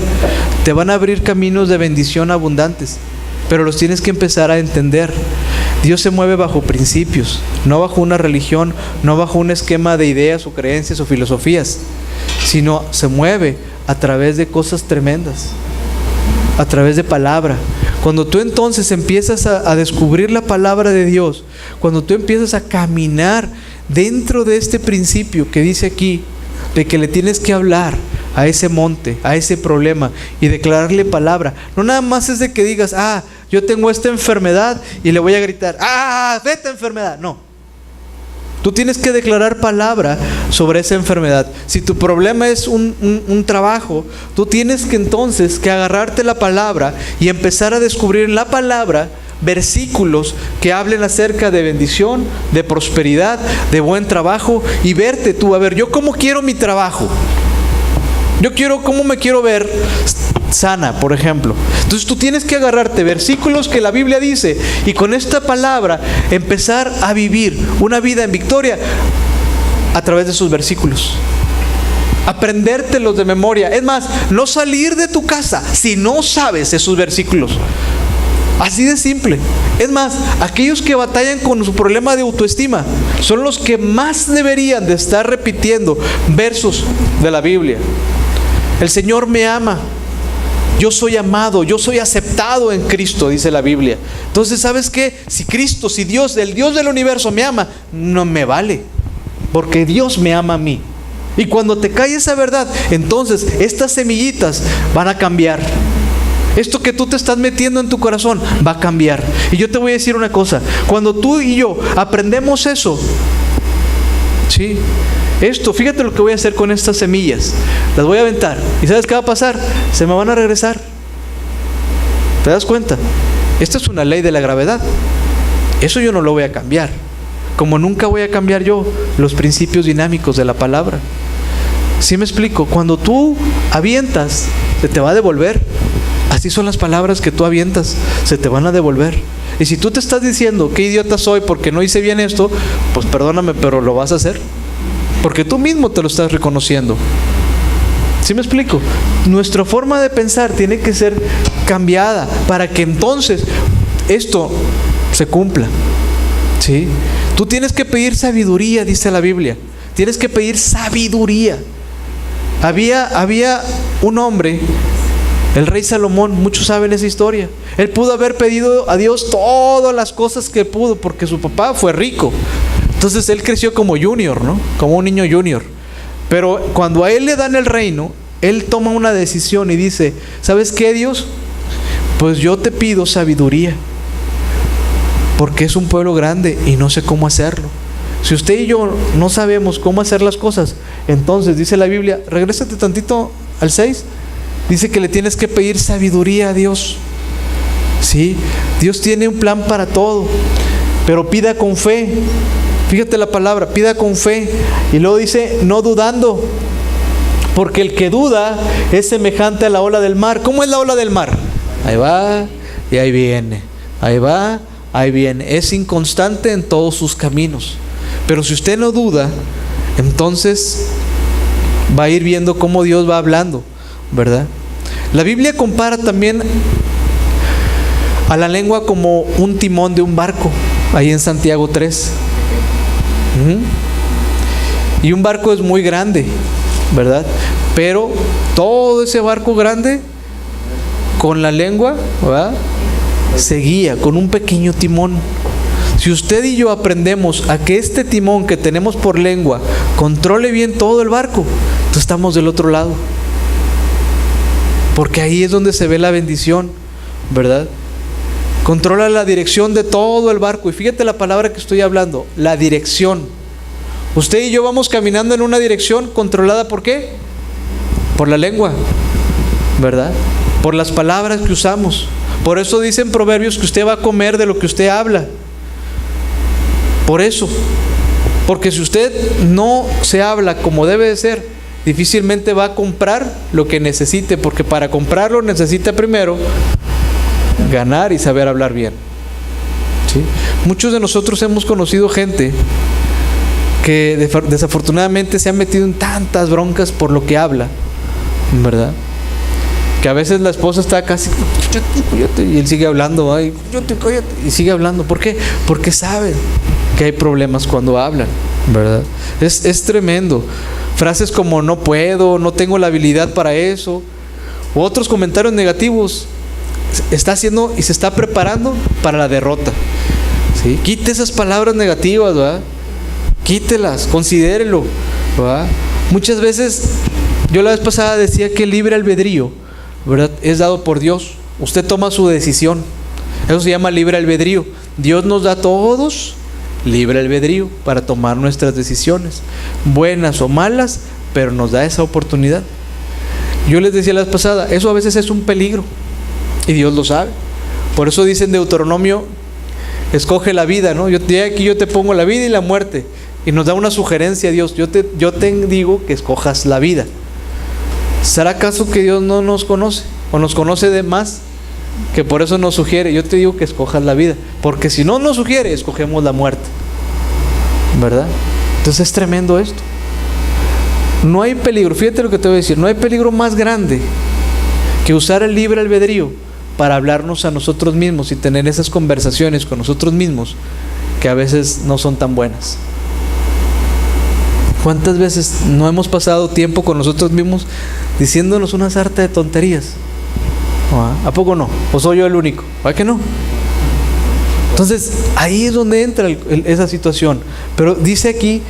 te van a abrir caminos de bendición abundantes, pero los tienes que empezar a entender. Dios se mueve bajo principios, no bajo una religión, no bajo un esquema de ideas o creencias o filosofías, sino se mueve a través de cosas tremendas, a través de palabra. Cuando tú entonces empiezas a descubrir la palabra de Dios, cuando tú empiezas a caminar dentro de este principio que dice aquí, de que le tienes que hablar a ese monte, a ese problema y declararle palabra. No nada más es de que digas, yo tengo esta enfermedad y le voy a gritar, vete enfermedad. No. Tú tienes que declarar palabra sobre esa enfermedad. Si tu problema es un trabajo, tú tienes que entonces que agarrarte la palabra y empezar a descubrir en la palabra versículos que hablen acerca de bendición, de prosperidad, de buen trabajo y verte tú, a ver, yo cómo quiero mi trabajo. ¿Cómo me quiero ver sana, por ejemplo? Entonces tú tienes que agarrarte versículos que la Biblia dice y con esta palabra empezar a vivir una vida en victoria a través de sus versículos. Aprendértelos de memoria. Es más, no salir de tu casa si no sabes esos versículos. Así de simple. Es más, aquellos que batallan con su problema de autoestima son los que más deberían de estar repitiendo versos de la Biblia. El Señor me ama, yo soy amado, yo soy aceptado en Cristo, dice la Biblia. Entonces, ¿sabes qué? Si Cristo, si Dios, el Dios del universo me ama, no me vale, porque Dios me ama a mí. Y cuando te cae esa verdad, entonces estas semillitas van a cambiar. Esto que tú te estás metiendo en tu corazón va a cambiar. Y yo te voy a decir una cosa, cuando tú y yo aprendemos eso, ¿sí? Esto, fíjate lo que voy a hacer con estas semillas. Las voy a aventar. ¿Y sabes qué va a pasar? Se me van a regresar. ¿Te das cuenta? Esta es una ley de la gravedad. Eso yo no lo voy a cambiar. Como nunca voy a cambiar yo los principios dinámicos de la palabra. ¿Sí me explico? Cuando tú avientas, se te va a devolver. Así son las palabras que tú avientas, se te van a devolver. Y si tú te estás diciendo, qué idiota soy porque no hice bien esto, pues perdóname, pero lo vas a hacer. Porque tú mismo te lo estás reconociendo. ¿Sí me explico? Nuestra forma de pensar tiene que ser cambiada para que entonces esto se cumpla. ¿Sí? Tú tienes que pedir sabiduría, dice la Biblia. Tienes que pedir sabiduría. Había un hombre, el rey Salomón, muchos saben esa historia. Él pudo haber pedido a Dios todas las cosas que pudo porque su papá fue rico. Entonces él creció como junior, ¿no? Como un niño junior. Pero cuando a él le dan el reino, él toma una decisión y dice, ¿sabes qué, Dios? Pues yo te pido sabiduría, porque es un pueblo grande y no sé cómo hacerlo. Si usted y yo no sabemos cómo hacer las cosas, entonces dice la Biblia, regrésate tantito al 6, dice que le tienes que pedir sabiduría a Dios. Sí, Dios tiene un plan para todo, pero pida con fe. Fíjate la palabra, pida con fe. Y luego dice, no dudando, porque el que duda es semejante a la ola del mar. ¿Cómo es la ola del mar? Ahí va y ahí viene, ahí va, ahí viene. Es inconstante en todos sus caminos. Pero si usted no duda, entonces va a ir viendo cómo Dios va hablando, ¿verdad? La Biblia compara también a la lengua como un timón de un barco, ahí en Santiago 3. Y un barco es muy grande, ¿verdad? Pero todo ese barco grande, con la lengua, ¿verdad?, se guía con un pequeño timón. Si usted y yo aprendemos a que este timón que tenemos por lengua controle bien todo el barco, entonces estamos del otro lado. Porque ahí es donde se ve la bendición, ¿verdad? Controla la dirección de todo el barco. Y fíjate la palabra que estoy hablando, la dirección. Usted y yo vamos caminando en una dirección controlada ¿por qué? Por la lengua, ¿verdad? Por las palabras que usamos. Por eso dicen Proverbios que usted va a comer de lo que usted habla. Por eso. Porque si usted no se habla como debe de ser, difícilmente va a comprar lo que necesite, porque para comprarlo necesita primero ganar y saber hablar bien. ¿Sí? Muchos de nosotros hemos conocido gente que desafortunadamente se ha metido en tantas broncas por lo que habla, ¿verdad? Que a veces la esposa está casi, cállate, y él sigue hablando, ay, cállate, y sigue hablando. ¿Por qué? Porque sabe que hay problemas cuando hablan, ¿verdad? Es tremendo. Frases como no puedo, no tengo la habilidad para eso, u otros comentarios negativos. Está haciendo y se está preparando para la derrota. ¿Sí? Quite esas palabras negativas, ¿verdad? Quítelas, considérelo, ¿verdad? Muchas veces, yo la vez pasada decía que el libre albedrío, ¿verdad?, es dado por Dios. Usted toma su decisión. Eso se llama libre albedrío. Dios nos da a todos libre albedrío para tomar nuestras decisiones, buenas o malas, pero nos da esa oportunidad. Yo les decía la vez pasada, eso a veces es un peligro y Dios lo sabe. Por eso dice en Deuteronomio, escoge la vida, ¿no? Yo te pongo la vida y la muerte, y nos da una sugerencia a Dios. Yo te digo que escojas la vida. ¿Será acaso que Dios no nos conoce o nos conoce de más, que por eso nos sugiere? Yo te digo que escojas la vida, porque si no nos sugiere, escogemos la muerte, ¿verdad? Entonces es tremendo esto. No hay peligro, fíjate lo que te voy a decir, no hay peligro más grande que usar el libre albedrío para hablarnos a nosotros mismos y tener esas conversaciones con nosotros mismos que a veces no son tan buenas. ¿Cuántas veces no hemos pasado tiempo con nosotros mismos diciéndonos una sarta de tonterías? ¿A poco no? ¿O soy yo el único? ¿A que no? Entonces ahí es donde entra esa situación. Pero dice aquí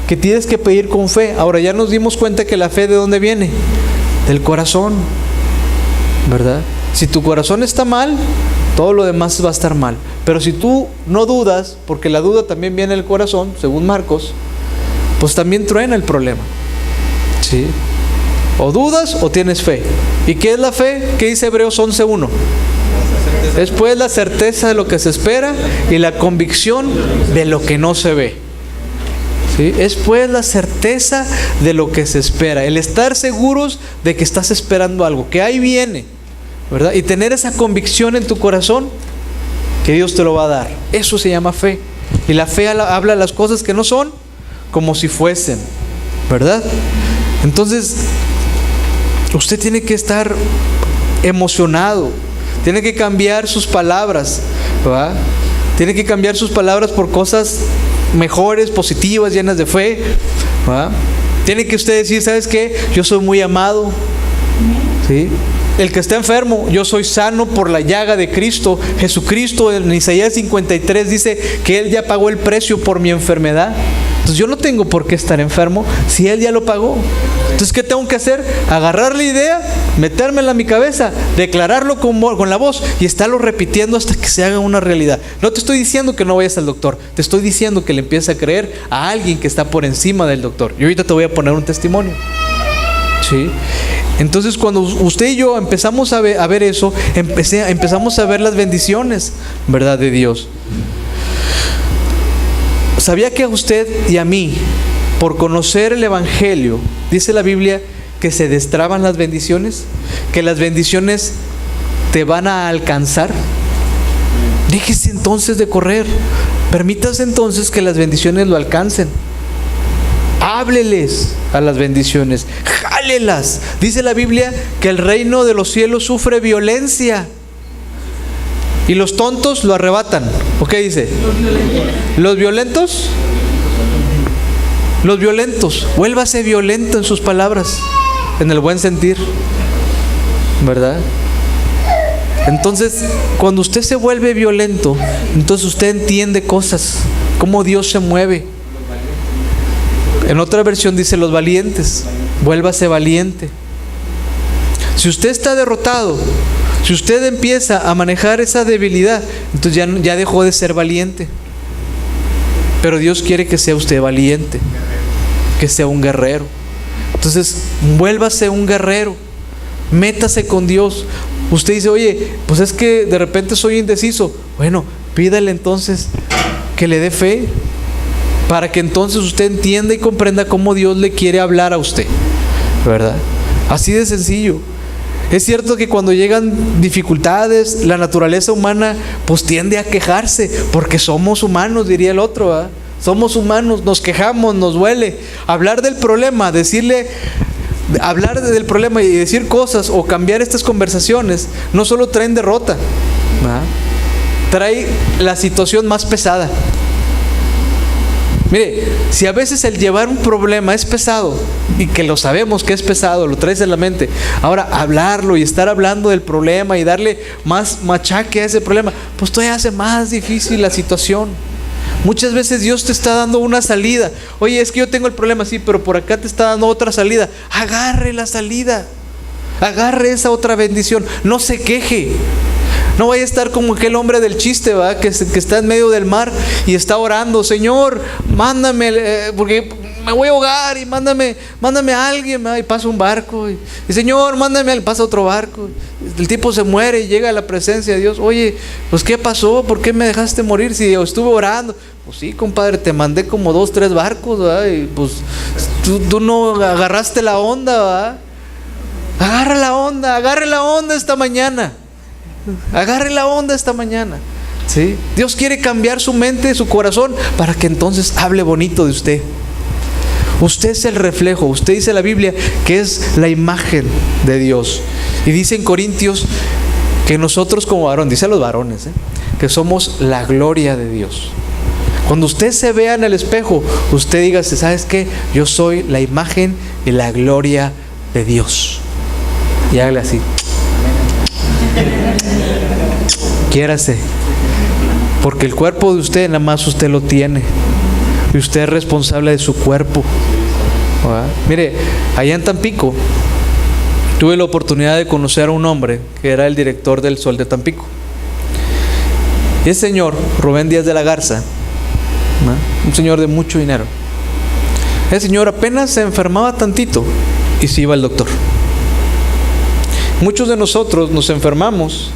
que tienes que pedir con fe. Ahora ya nos dimos cuenta que la fe, ¿de dónde viene? Del corazón, ¿verdad? Si tu corazón está mal, todo lo demás va a estar mal. Pero si tú no dudas, porque la duda también viene del corazón, según Marcos, pues también truena el problema. ¿Sí? O dudas o tienes fe. ¿Y qué es la fe? ¿Qué dice Hebreos 11:1? Es pues la certeza de lo que se espera y la convicción de lo que no se ve. ¿Sí? Es pues la certeza de lo que se espera, el estar seguros de que estás esperando algo, que ahí viene, ¿verdad? Y tener esa convicción en tu corazón que Dios te lo va a dar. Eso se llama fe. Y la fe habla las cosas que no son como si fuesen, ¿verdad? Entonces usted tiene que estar emocionado, tiene que cambiar sus palabras, ¿verdad? Tiene que cambiar sus palabras por cosas mejores, positivas, llenas de fe, ¿verdad? Tiene que usted decir, ¿sabes qué? Yo soy muy amado, ¿sí? El que está enfermo, yo soy sano por la llaga de Cristo. Jesucristo en Isaías 53 dice que Él ya pagó el precio por mi enfermedad. Entonces yo no tengo por qué estar enfermo si Él ya lo pagó. Entonces, ¿qué tengo que hacer? Agarrar la idea, metérmela en mi cabeza, declararlo con la voz y estarlo repitiendo hasta que se haga una realidad. No te estoy diciendo que no vayas al doctor, te estoy diciendo que le empieces a creer a alguien que está por encima del doctor. Y ahorita te voy a poner un testimonio. ¿Sí? Entonces cuando usted y yo empezamos a ver eso, empezamos a ver las bendiciones, ¿verdad?, de Dios. ¿Sabía que a usted y a mí, por conocer el Evangelio, dice la Biblia que se destraban las bendiciones? Que las bendiciones te van a alcanzar. Déjese entonces de correr. Permítase entonces que las bendiciones lo alcancen. Hábleles a las bendiciones, jálelas. Dice la Biblia que el reino de los cielos sufre violencia y los tontos lo arrebatan. ¿O qué dice? Los violentos. Los violentos. Vuélvase violento en sus palabras, en el buen sentir, ¿verdad? Entonces, cuando usted se vuelve violento, entonces usted entiende cosas, cómo Dios se mueve. En otra versión dice los valientes. Vuélvase valiente. Si usted está derrotado, Si usted empieza a manejar esa debilidad, entonces ya dejó de ser valiente. Pero Dios quiere que sea usted valiente, que sea un guerrero. Entonces, vuélvase un guerrero, métase con Dios. Usted dice, oye, pues es que de repente soy indeciso. Bueno, pídale entonces que le dé fe, para que entonces usted entienda y comprenda cómo Dios le quiere hablar a usted, ¿verdad? Así de sencillo. Es cierto que cuando llegan dificultades, la naturaleza humana pues tiende a quejarse, porque somos humanos, diría el otro, ¿verdad? Somos humanos, nos quejamos, nos duele. Hablar del problema, hablar del problema y decir cosas o cambiar estas conversaciones no solo traen derrota, ¿verdad? Trae la situación más pesada. Mire, si a veces el llevar un problema es pesado, y que lo sabemos que es pesado, lo traes en la mente, ahora hablarlo y estar hablando del problema y darle más machaque a ese problema, pues todavía hace más difícil la situación. Muchas veces Dios te está dando una salida. Oye, es que yo tengo el problema, sí, pero por acá te está dando otra salida. Agarre la salida, agarre esa otra bendición, no se queje. No vaya a estar como aquel hombre del chiste, ¿verdad? Que está en medio del mar y está orando, Señor, mándame, porque me voy a ahogar, y mándame a alguien, ¿verdad? Y pasa un barco, y Señor, mándame, pasa otro barco. El tipo se muere y llega a la presencia de Dios. Oye, pues ¿qué pasó? ¿Por qué me dejaste morir si yo estuve orando? Pues sí, compadre, te mandé como 2, 3 barcos, ¿verdad? Y pues tú no agarraste la onda, ¿verdad? Agarre la onda esta mañana. Agarre la onda esta mañana, ¿sí? Dios quiere cambiar su mente, su corazón, para que entonces hable bonito de usted. Usted es el reflejo. Usted dice la Biblia que es la imagen de Dios. Y dice en Corintios que nosotros como varón, dice a los varones, que somos la gloria de Dios. Cuando usted se vea en el espejo, usted diga, ¿sabes qué? Yo soy la imagen y la gloria de Dios. Y hágale así. Quiérase, porque el cuerpo de usted nada más usted lo tiene, y usted es responsable de su cuerpo, ¿verdad? Mire, allá en Tampico tuve la oportunidad de conocer a un hombre que era el director del Sol de Tampico. Y ese señor, Rubén Díaz de la Garza, ¿verdad? Un señor de mucho dinero. El señor apenas se enfermaba tantito y se iba al doctor. Muchos de nosotros nos enfermamos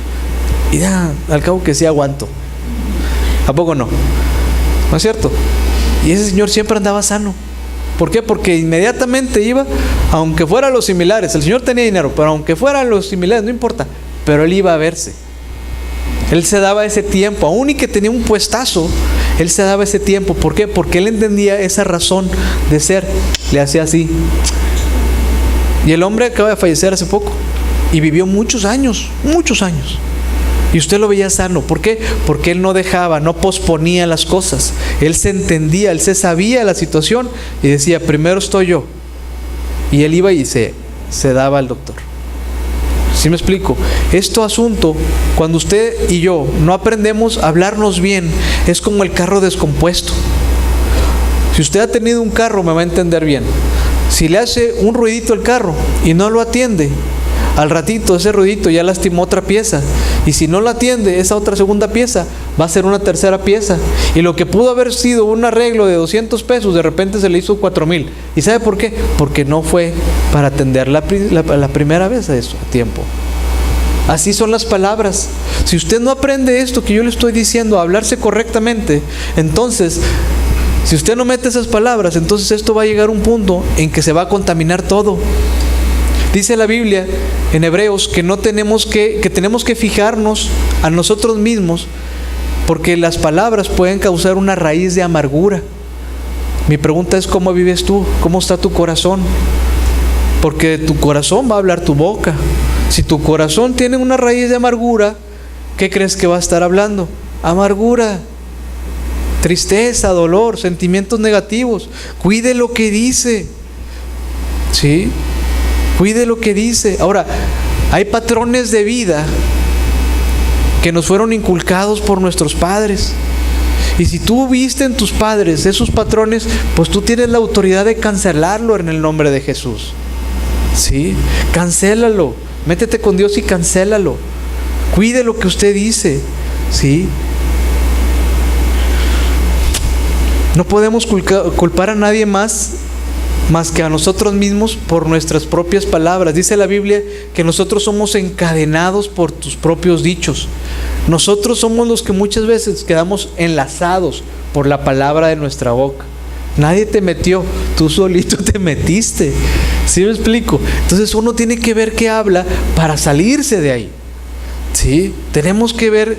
y ya, al cabo que sí aguanto. ¿A poco no? ¿No es cierto? Y ese señor siempre andaba sano. ¿Por qué? Porque inmediatamente iba, aunque fuera a los similares. El señor tenía dinero, pero aunque fuera a los similares, no importa. Pero él iba a verse. Él se daba ese tiempo, aún y que tenía un puestazo, él se daba ese tiempo. ¿Por qué? Porque él entendía esa razón de ser. Le hacía así. Y el hombre acaba de fallecer hace poco. Y vivió muchos años. Y usted lo veía sano. ¿Por qué? Porque él no dejaba, no posponía las cosas. Él se entendía, él se sabía la situación y decía, primero estoy yo. Y él iba y se daba al doctor. ¿Sí me explico? Este asunto, cuando usted y yo no aprendemos a hablarnos bien, es como el carro descompuesto. Si usted ha tenido un carro, me va a entender bien. Si le hace un ruidito al carro y no lo atiende, al ratito ese ruidito ya lastimó otra pieza, y si no la atiende, esa otra segunda pieza va a ser una tercera pieza, y lo que pudo haber sido un arreglo de 200 pesos de repente se le hizo 4,000. ¿Y sabe por qué? Porque no fue para atender la primera vez a eso a tiempo. Así son las palabras. Si usted no aprende esto que yo le estoy diciendo, a hablarse correctamente, entonces si usted no mete esas palabras, entonces esto va a llegar a un punto en que se va a contaminar todo. Dice la Biblia en Hebreos que tenemos que fijarnos a nosotros mismos, porque las palabras pueden causar una raíz de amargura. Mi pregunta es, ¿cómo vives tú? ¿Cómo está tu corazón? Porque de tu corazón va a hablar tu boca. Si tu corazón tiene una raíz de amargura, ¿qué crees que va a estar hablando? Amargura, tristeza, dolor, sentimientos negativos. Cuide lo que dice, ¿sí? Cuide lo que dice. Ahora, hay patrones de vida que nos fueron inculcados por nuestros padres. Y si tú viste en tus padres esos patrones, pues tú tienes la autoridad de cancelarlo en el nombre de Jesús. ¿Sí? Cancélalo. Métete con Dios y cancélalo. Cuide lo que usted dice, ¿sí? No podemos culpar a nadie más que a nosotros mismos por nuestras propias palabras. Dice la Biblia que nosotros somos encadenados por tus propios dichos. Nosotros somos los que muchas veces quedamos enlazados por la palabra de nuestra boca. Nadie te metió, tú solito te metiste. ¿Sí me explico? Entonces uno tiene que ver qué habla para salirse de ahí. ¿Sí? Tenemos que ver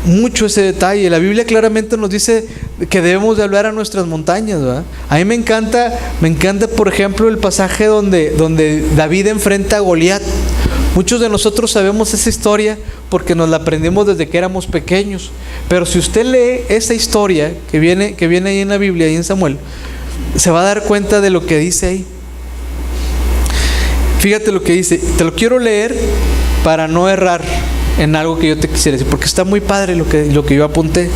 mucho ese detalle. La Biblia claramente nos dice que debemos de hablar a nuestras montañas, ¿verdad? A mí me encanta por ejemplo el pasaje donde David enfrenta a Goliat. Muchos de nosotros sabemos esa historia porque nos la aprendimos desde que éramos pequeños. Pero si usted lee esa historia que viene ahí en la Biblia, ahí en Samuel, se va a dar cuenta de lo que dice ahí. Fíjate lo que dice. Te lo quiero leer para no errar en algo que yo te quisiera decir, porque está muy padre lo que yo apunté.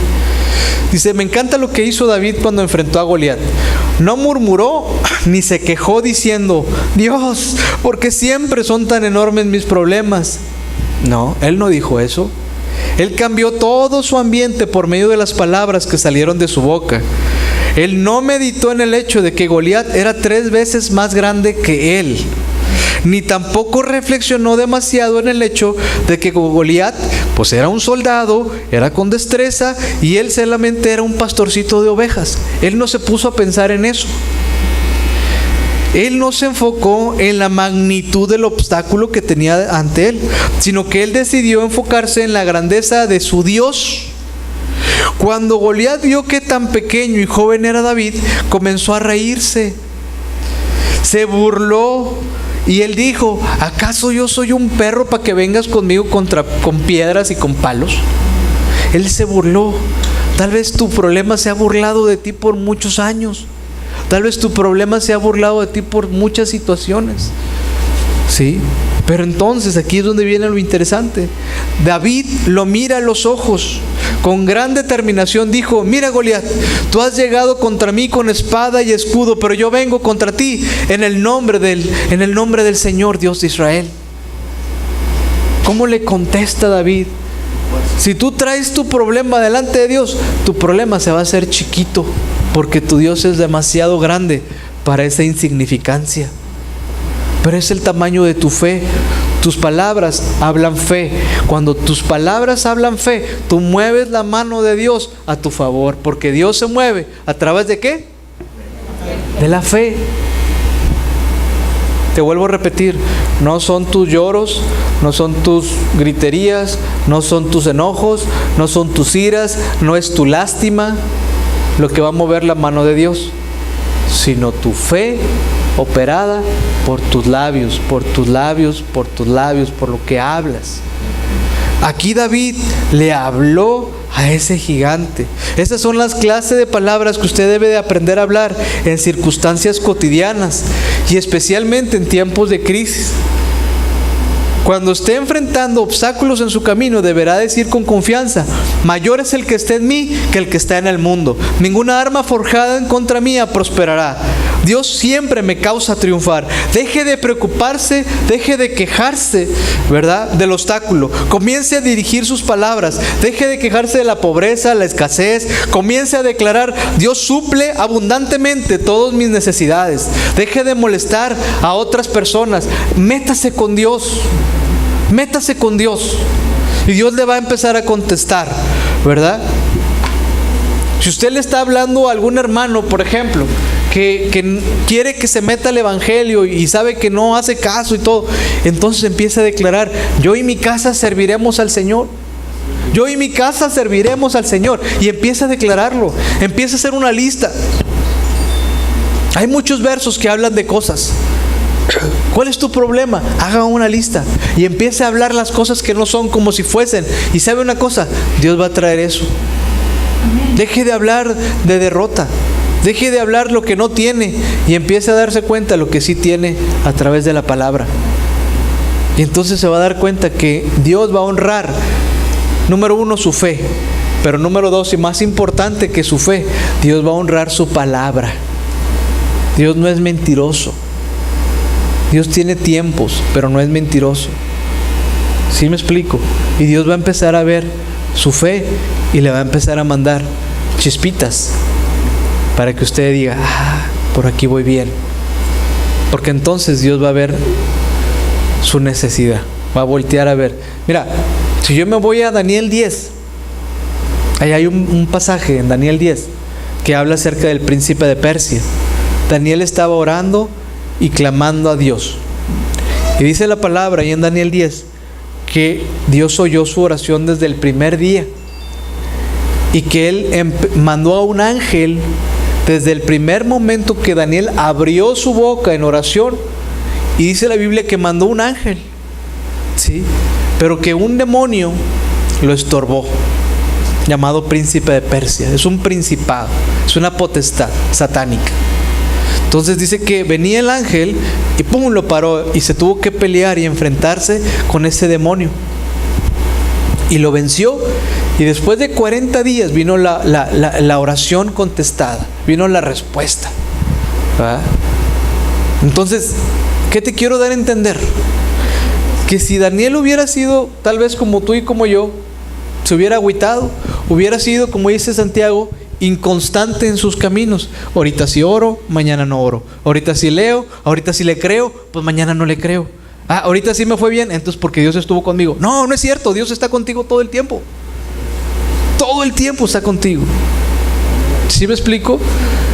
Dice, me encanta lo que hizo David cuando enfrentó a Goliat. No murmuró ni se quejó diciendo, Dios, ¿por qué siempre son tan enormes mis problemas? No, él no dijo eso. Él cambió todo su ambiente por medio de las palabras que salieron de su boca. Él no meditó en el hecho de que Goliat era 3 veces más grande que él, ni tampoco reflexionó demasiado en el hecho de que Goliat pues era un soldado, era con destreza, y él solamente era un pastorcito de ovejas. Él no se puso a pensar en eso. Él no se enfocó en la magnitud del obstáculo que tenía ante él, sino que él decidió enfocarse en la grandeza de su Dios. Cuando Goliat vio que tan pequeño y joven era David, comenzó a reírse, se burló. Y él dijo, ¿acaso yo soy un perro para que vengas conmigo con piedras y con palos? Él se burló. Tal vez tu problema se ha burlado de ti por muchos años. Tal vez tu problema se ha burlado de ti por muchas situaciones. ¿Sí? Pero entonces aquí es donde viene lo interesante. David lo mira a los ojos. Con gran determinación dijo, mira Goliat, tú has llegado contra mí con espada y escudo, pero yo vengo contra ti en el nombre del Señor Dios de Israel. ¿Cómo le contesta David? Si tú traes tu problema delante de Dios, tu problema se va a hacer chiquito, porque tu Dios es demasiado grande para esa insignificancia. Pero es el tamaño de tu fe. Tus palabras hablan fe. Cuando tus palabras hablan fe, tú mueves la mano de Dios a tu favor, porque Dios se mueve a través de ¿qué? De la fe. Te vuelvo a repetir, no son tus lloros, no son tus griterías, no son tus enojos, no son tus iras, no es tu lástima lo que va a mover la mano de Dios, sino tu fe operada por tus labios, por tus labios, por tus labios, por lo que hablas. Aquí David le habló a ese gigante. Esas son las clases de palabras que usted debe de aprender a hablar en circunstancias cotidianas y especialmente en tiempos de crisis. Cuando esté enfrentando obstáculos en su camino, deberá decir con confianza, mayor es el que está en mí que el que está en el mundo. Ninguna arma forjada en contra mía prosperará. Dios siempre me causa triunfar. Deje de preocuparse, deje de quejarse, ¿verdad?, del obstáculo. Comience a dirigir sus palabras. Deje de quejarse de la pobreza, la escasez. Comience a declarar, Dios suple abundantemente todas mis necesidades. Deje de molestar a otras personas. Métase con Dios. Métase con Dios. Y Dios le va a empezar a contestar, ¿verdad? Si usted le está hablando a algún hermano, por ejemplo, que quiere que se meta al evangelio y sabe que no hace caso y todo, entonces empieza a declarar, yo y mi casa serviremos al Señor. Yo y mi casa serviremos al Señor. Y empieza a declararlo. Empieza a hacer una lista. Hay muchos versos que hablan de cosas. ¿Cuál es tu problema? Haga una lista y empiece a hablar las cosas que no son como si fuesen. Y sabe una cosa, Dios va a traer eso. Deje de hablar de derrota. Deje de hablar lo que no tiene y empiece a darse cuenta de lo que sí tiene a través de la palabra. Y entonces se va a dar cuenta que Dios va a honrar, número 1, su fe. Pero número 2, y más importante que su fe, Dios va a honrar su palabra. Dios no es mentiroso. Dios tiene tiempos, pero no es mentiroso. ¿Sí me explico? Y Dios va a empezar a ver su fe y le va a empezar a mandar chispitas para que usted diga, por aquí voy bien. Porque entonces Dios va a ver su necesidad, va a voltear a ver. Mira, si yo me voy a Daniel 10, ahí hay un pasaje en Daniel 10 que habla acerca del príncipe de Persia. Daniel estaba orando y clamando a Dios. Y dice la palabra ahí en Daniel 10 que Dios oyó su oración desde el primer día y que Él mandó a un ángel desde el primer momento que Daniel abrió su boca en oración. Y dice la Biblia que mandó un ángel, ¿sí? Pero que un demonio lo estorbó, llamado príncipe de Persia. Es un principado, es una potestad satánica. Entonces dice que venía el ángel y ¡pum!, lo paró y se tuvo que pelear y enfrentarse con ese demonio. Y lo venció. Y después de 40 días vino la oración contestada, vino la respuesta, ¿verdad? Entonces, ¿qué te quiero dar a entender? Que si Daniel hubiera sido tal vez como tú y como yo, se hubiera agüitado, hubiera sido, como dice Santiago, inconstante en sus caminos. Ahorita sí oro, mañana no oro. Ahorita sí leo, ahorita sí le creo, pues mañana no le creo. Ahorita sí me fue bien, entonces porque Dios estuvo conmigo. No, no es cierto, Dios está contigo todo el tiempo. Todo el tiempo está contigo. ¿Sí me explico?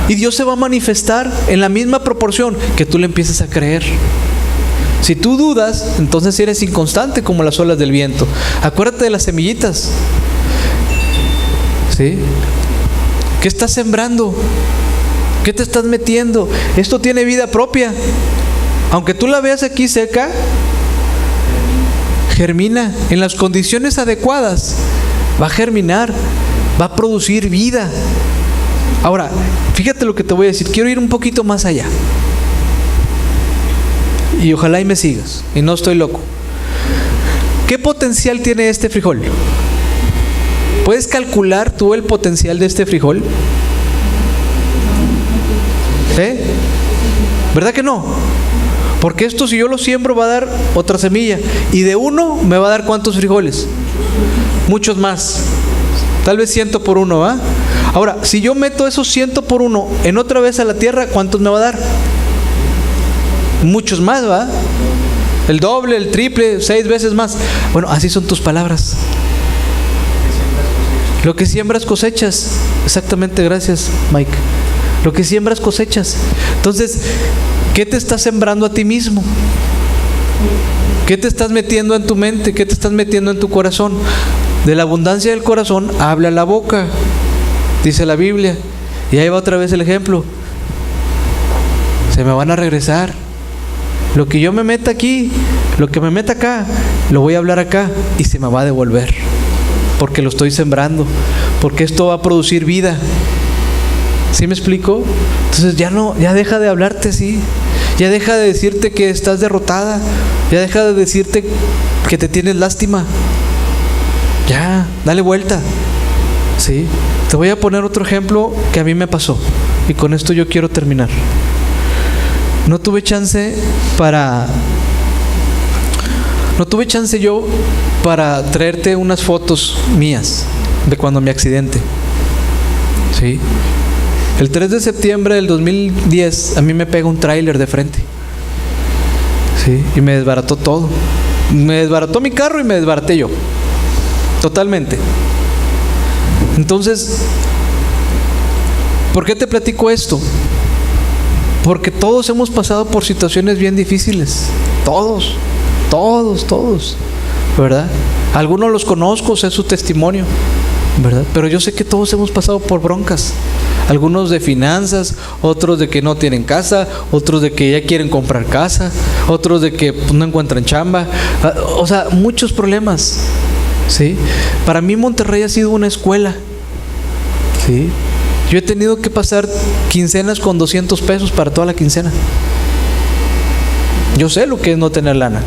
Y Dios se va a manifestar en la misma proporción que tú le empieces a creer. Si tú dudas, entonces eres inconstante como las olas del viento. Acuérdate de las semillitas, ¿sí? ¿Qué estás sembrando? ¿Qué te estás metiendo? Esto tiene vida propia. Aunque tú la veas aquí seca, germina en las condiciones adecuadas. Va a germinar, va a producir vida. Ahora, fíjate lo que te voy a decir. Quiero ir un poquito más allá. Y ojalá y me sigas. Y no estoy loco. ¿Qué potencial tiene este frijol? ¿Puedes calcular tú el potencial de este frijol? ¿Verdad que no? Porque esto, si yo lo siembro, va a dar otra semilla. Y de uno me va a dar ¿cuántos frijoles? Muchos más. Tal vez 100 por 1, ¿va? Ahora, si yo meto esos 100 por 1 en otra vez a la tierra, ¿cuántos me va a dar? Muchos más, ¿va? El doble, el triple, 6 veces más. Bueno, así son tus palabras. Lo que siembras cosechas. Exactamente, gracias, Mike. Lo que siembras cosechas. Entonces, ¿qué te estás sembrando a ti mismo? ¿Qué te estás metiendo en tu mente? ¿Qué te estás metiendo en tu corazón? De la abundancia del corazón habla la boca, dice la Biblia. Y ahí va otra vez el ejemplo. Se me van a regresar. Lo que yo me meta aquí, lo que me meta acá, lo voy a hablar acá y se me va a devolver. Porque lo estoy sembrando. Porque esto va a producir vida. ¿Sí me explico? Entonces ya deja de hablarte así. Ya deja de decirte que estás derrotada. Ya deja de decirte que te tienes lástima. Ya, dale vuelta. ¿Sí? Te voy a poner otro ejemplo que a mí me pasó. Y con esto yo quiero terminar. No tuve chance yo para traerte unas fotos mías de cuando me accidente. ¿Sí? El 3 de septiembre del 2010 a mí me pega un tráiler de frente. ¿Sí? Y me desbarató todo. Me desbarató mi carro y me desbaraté yo. Totalmente. Entonces, ¿por qué te platico esto? Porque todos hemos pasado por situaciones bien difíciles. Todos, ¿verdad? Algunos los conozco, sé su testimonio, ¿verdad? Pero yo sé que todos hemos pasado por broncas. Algunos de finanzas, otros de que no tienen casa, otros de que ya quieren comprar casa, otros de que no encuentran chamba. O sea, muchos problemas, ¿sí? Para mí Monterrey ha sido una escuela, ¿sí? Yo he tenido que pasar quincenas con 200 pesos para toda la quincena. Yo sé lo que es no tener lana.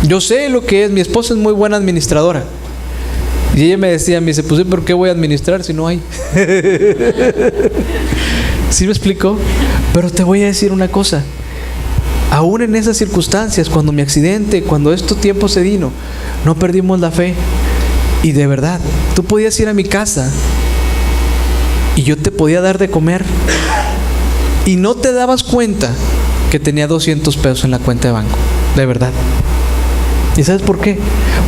Yo sé lo que es. Mi esposa es muy buena administradora. Y ella me dice, pues ¿por qué voy a administrar si no hay? ¿Sí me explicó? Pero te voy a decir una cosa. Aún en esas circunstancias, cuando mi accidente, cuando este tiempo se vino, no perdimos la fe. Y de verdad, tú podías ir a mi casa y yo te podía dar de comer y no te dabas cuenta que tenía 200 pesos en la cuenta de banco. De verdad. ¿Y sabes por qué?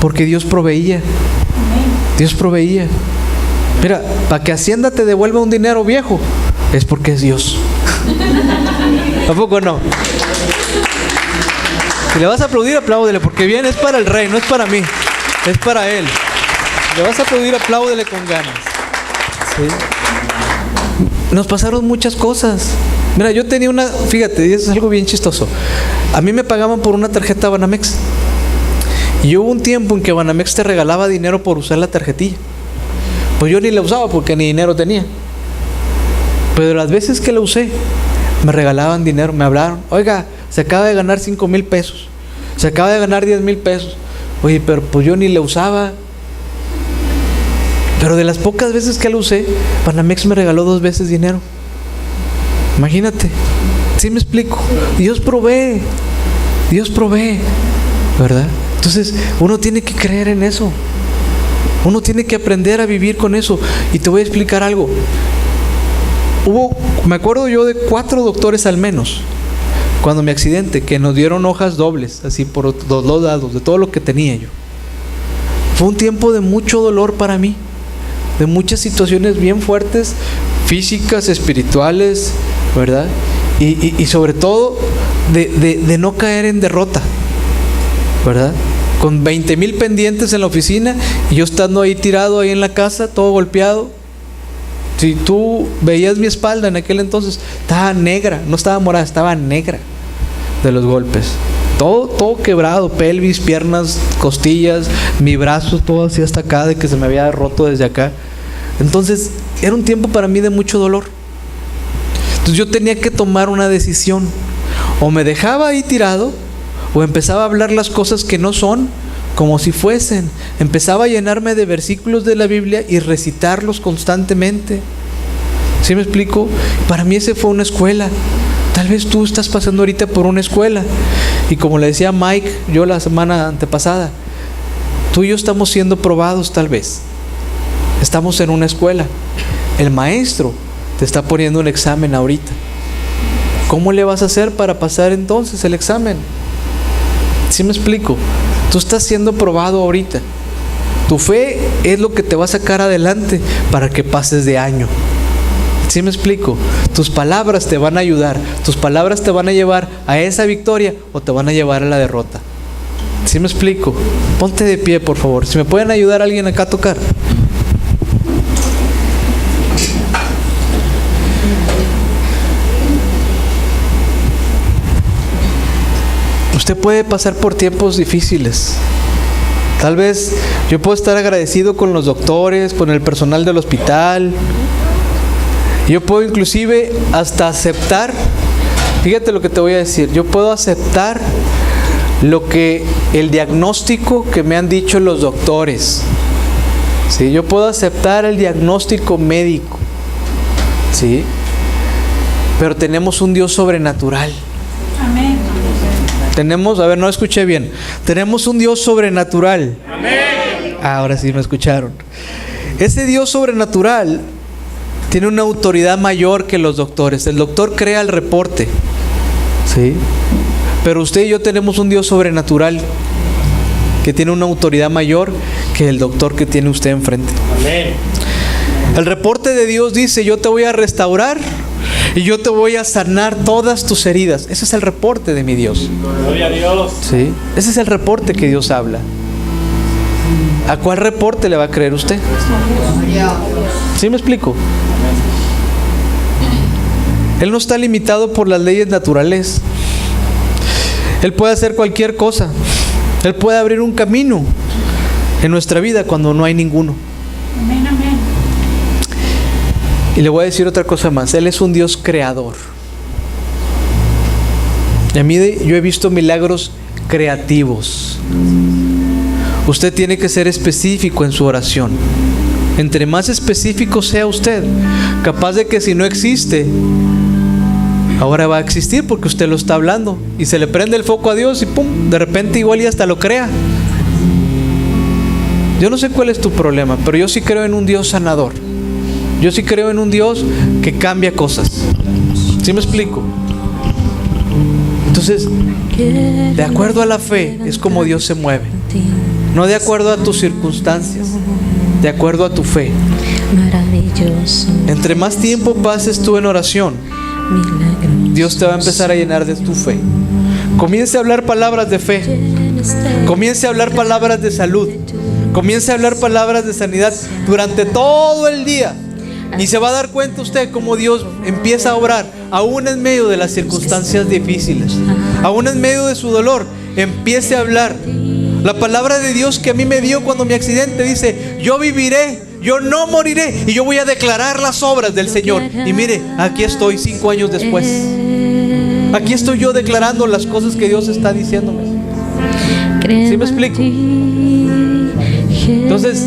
Porque Dios proveía. Dios proveía. Mira, para que Hacienda te devuelva un dinero viejo, es porque es Dios. ¿A poco no? Si le vas a aplaudir, apláudele, porque bien es para el rey, no es para mí, es para él. Si le vas a aplaudir, apláudele con ganas. ¿Sí? Nos pasaron muchas cosas. Mira, yo tenía una, fíjate, y eso es algo bien chistoso. A mí me pagaban por una tarjeta Banamex. Y hubo un tiempo en que Banamex te regalaba dinero por usar la tarjetilla. Pues yo ni la usaba porque ni dinero tenía. Pero las veces que la usé, me regalaban dinero, me hablaron. Oiga, se acaba de ganar 5,000 pesos. Se acaba de ganar 10,000 pesos. Oye, pero pues yo ni la usaba. Pero de las pocas veces que la usé, Banamex me regaló 2 veces dinero. Imagínate. ¿Sí me explico? Dios provee. Dios provee. ¿Verdad? Entonces, uno tiene que creer en eso. Uno tiene que aprender a vivir con eso. Y te voy a explicar algo. Me acuerdo yo de 4 doctores al menos, cuando mi accidente, que nos dieron hojas dobles, así por los 2 lados, de todo lo que tenía yo. Fue un tiempo de mucho dolor para mí, de muchas situaciones bien fuertes, físicas, espirituales, ¿verdad? Y sobre todo, de no caer en derrota, ¿verdad? Con 20,000 pendientes en la oficina y yo estando ahí tirado ahí en la casa, todo golpeado. Si tú veías mi espalda en aquel entonces, estaba negra, no estaba morada, estaba negra de los golpes. Todo quebrado, pelvis, piernas, costillas, mi brazo, todo así hasta acá, de que se me había roto desde acá. Entonces, era un tiempo para mí de mucho dolor. Entonces yo tenía que tomar una decisión. O me dejaba ahí tirado, o empezaba a hablar las cosas que no son como si fuesen. Empezaba a llenarme de versículos de la Biblia y recitarlos constantemente. ¿Sí me explico? Para mí ese fue una escuela. Tal vez tú estás pasando ahorita por una escuela. Y como le decía Mike, yo la semana antepasada, tú y yo estamos siendo probados tal vez. Estamos en una escuela. El maestro te está poniendo un examen ahorita. ¿Cómo le vas a hacer para pasar entonces el examen? ¿Sí me explico? Tú estás siendo probado ahorita. Tu fe es lo que te va a sacar adelante para que pases de año. ¿Sí me explico? Tus palabras te van a ayudar. Tus palabras te van a llevar a esa victoria o te van a llevar a la derrota. ¿Sí me explico? Ponte de pie, por favor. Si me pueden ayudar a alguien acá a tocar. Usted puede pasar por tiempos difíciles. Tal vez yo puedo estar agradecido con los doctores, con el personal del hospital. Yo puedo inclusive hasta aceptar, fíjate lo que te voy a decir, yo puedo aceptar lo que el diagnóstico que me han dicho los doctores. ¿Sí? Yo puedo aceptar el diagnóstico médico. ¿Sí? Pero tenemos un Dios sobrenatural. Amén. Tenemos, a ver, no escuché bien. Tenemos un Dios sobrenatural. Amén. Ahora sí me escucharon. Ese Dios sobrenatural tiene una autoridad mayor que los doctores. El doctor crea el reporte, ¿sí? Pero usted y yo tenemos un Dios sobrenatural que tiene una autoridad mayor que el doctor que tiene usted enfrente. Amén. El reporte de Dios dice: yo te voy a restaurar y yo te voy a sanar todas tus heridas. Ese es el reporte de mi Dios. Gloria a Dios. ¿Sí? Ese es el reporte que Dios habla. ¿A cuál reporte le va a creer usted? ¿Sí me explico? Él no está limitado por las leyes naturales. Él puede hacer cualquier cosa. Él puede abrir un camino en nuestra vida cuando no hay ninguno. Amén, amén. Y le voy a decir otra cosa más. Él es un Dios creador. Y a mí yo he visto milagros creativos. Usted tiene que ser específico en su oración. Entre más específico sea usted, capaz de que si no existe, ahora va a existir porque usted lo está hablando. Y se le prende el foco a Dios y pum, de repente igual y hasta lo crea. Yo no sé cuál es tu problema, pero yo sí creo en un Dios sanador. Yo sí creo en un Dios que cambia cosas. ¿Sí me explico? Entonces, de acuerdo a la fe es como Dios se mueve. No de acuerdo a tus circunstancias, de acuerdo a tu fe. Entre más tiempo pases tú en oración, Dios te va a empezar a llenar de tu fe. Comience a hablar palabras de fe. Comience a hablar palabras de salud. Comience a hablar palabras de sanidad durante todo el día. Y se va a dar cuenta usted cómo Dios empieza a obrar, aún en medio de las circunstancias difíciles, aún en medio de su dolor. Empiece a hablar. La palabra de Dios que a mí me dio cuando mi accidente dice: yo viviré, yo no moriré, y yo voy a declarar las obras del Señor. Y mire, aquí estoy 5 años después. Aquí estoy yo declarando las cosas que Dios está diciéndome. ¿Sí me explico? Entonces,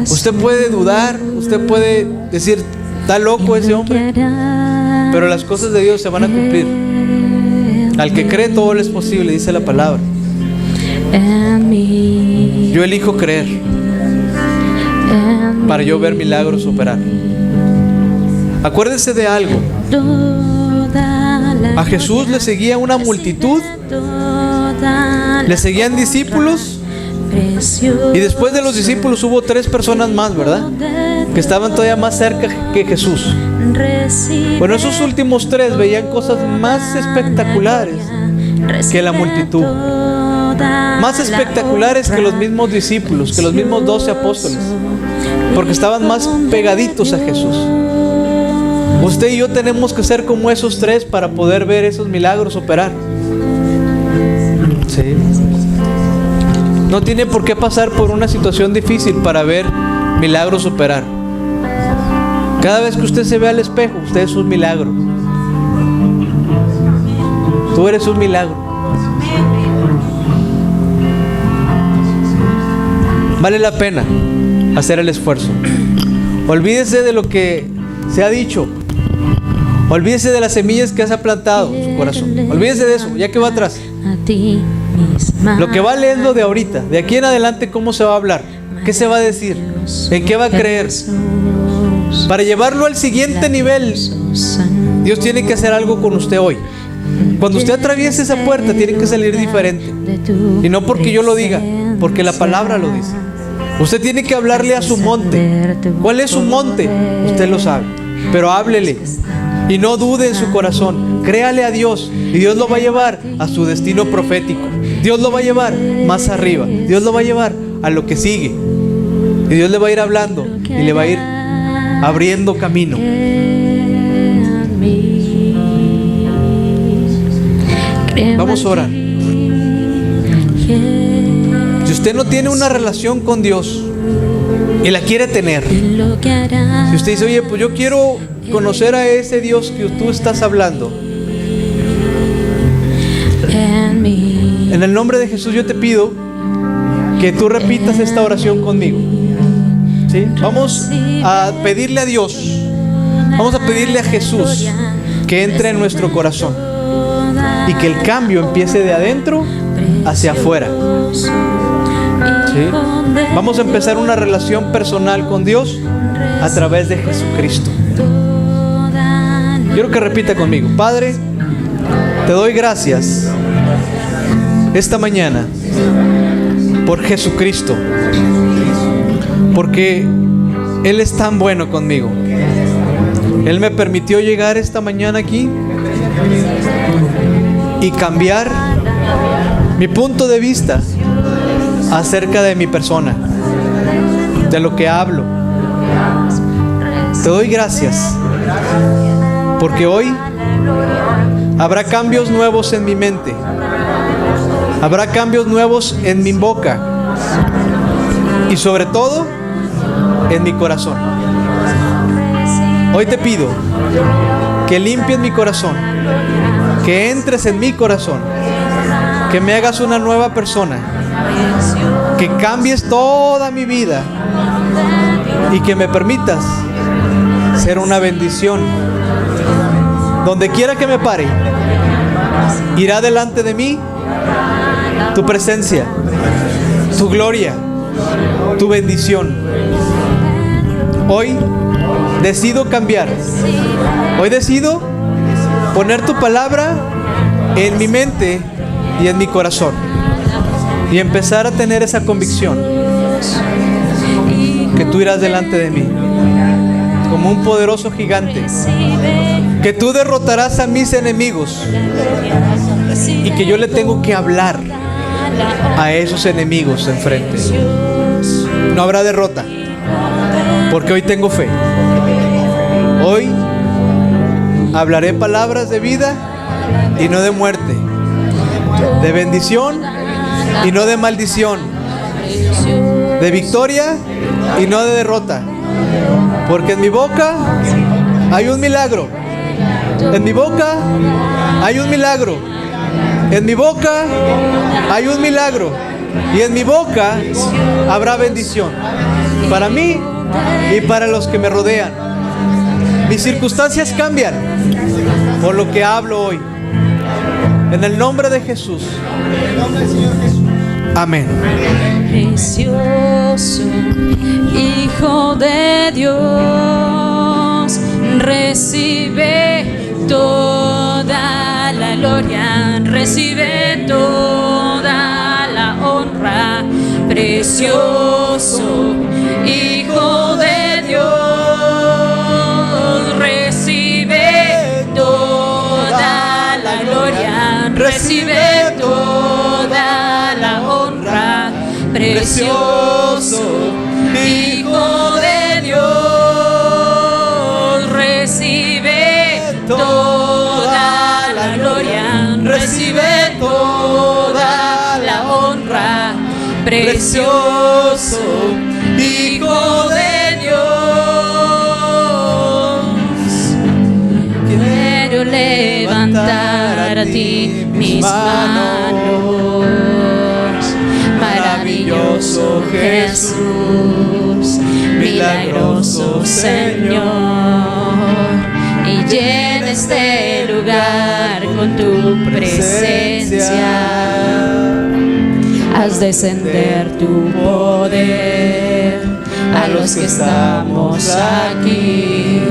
usted puede dudar, usted puede decir: está loco ese hombre, pero las cosas de Dios se van a cumplir. Al que cree todo le es posible, dice la palabra. Yo elijo creer para yo ver milagros operar. Acuérdese de algo: a Jesús le seguía una multitud, le seguían discípulos, y después de los discípulos hubo 3 personas más, ¿verdad? Que estaban todavía más cerca que Jesús. Bueno, esos últimos 3 veían cosas más espectaculares que la multitud, más espectaculares que los mismos discípulos, que los mismos 12 apóstoles, porque estaban más pegaditos a Jesús. Usted y yo tenemos que ser como esos 3 para poder ver esos milagros operar. Sí. No tiene por qué pasar por una situación difícil para ver milagros operar. Cada vez que usted se ve al espejo, usted es un milagro. Tú eres un milagro. Vale la pena hacer el esfuerzo. Olvídese de lo que se ha dicho. Olvídese de las semillas que has plantado en su corazón. Olvídese de eso, ya que va atrás. Lo que vale es lo de ahorita. De aquí en adelante, ¿cómo se va a hablar? ¿Qué se va a decir? ¿En qué va a creer? Para llevarlo al siguiente nivel, Dios tiene que hacer algo con usted hoy. Cuando usted atraviese esa puerta, tiene que salir diferente. Y no porque yo lo diga, porque la palabra lo dice. Usted tiene que hablarle a su monte. ¿Cuál es su monte? Usted lo sabe. Pero háblele. Y no dude en su corazón. Créale a Dios. Y Dios lo va a llevar a su destino profético. Dios lo va a llevar más arriba. Dios lo va a llevar a lo que sigue. Y Dios le va a ir hablando y le va a ir abriendo camino. Vamos a orar. Si usted no tiene una relación con Dios y la quiere tener, si usted dice: oye, pues yo quiero conocer a ese Dios que tú estás hablando, en el nombre de Jesús yo te pido que tú repitas esta oración conmigo. ¿Sí? Vamos a pedirle a Dios, vamos a pedirle a Jesús que entre en nuestro corazón y que el cambio empiece de adentro hacia afuera. ¿Sí? Vamos a empezar una relación personal con Dios a través de Jesucristo. Quiero que repita conmigo: Padre, te doy gracias esta mañana por Jesucristo, porque Él es tan bueno conmigo. Él me permitió llegar esta mañana aquí y cambiar mi punto de vista acerca de mi persona, de lo que hablo. Te doy gracias porque hoy habrá cambios nuevos en mi mente, habrá cambios nuevos en mi boca y sobre todo en mi corazón. Hoy te pido que limpies mi corazón, que entres en mi corazón, que me hagas una nueva persona, que cambies toda mi vida y que me permitas ser una bendición Donde quiera que me pare, irá delante de mí tu presencia, tu gloria, tu bendición. Hoy decido cambiar. Hoy decido poner tu palabra en mi mente y en mi corazón y empezar a tener esa convicción que tú irás delante de mí como un poderoso gigante, que tú derrotarás a mis enemigos y que yo le tengo que hablar a esos enemigos enfrente. No habrá derrota, porque hoy tengo fe. Hoy hablaré palabras de vida y no de muerte, de bendición y no de maldición, de victoria y no de derrota, porque en mi boca hay un milagro. En mi boca hay un milagro. En mi boca hay un milagro. Y en mi boca habrá bendición para mí y para los que me rodean. Mis circunstancias cambian por lo que hablo hoy. En el nombre de Jesús. Amén.
Precioso Hijo de Dios, recibe toda la gloria, recibe toda la honra. Precioso Hijo de Dios, recibe toda la gloria, recibe toda la honra. Precioso Hijo de Dios, recibe toda la gloria, recibe toda la honra. Precioso Hijo de Dios, quiero levantar a ti mis manos. Maravilloso Jesús, milagroso Señor, y llena este lugar con tu presencia. Haz descender tu poder a los que estamos aquí,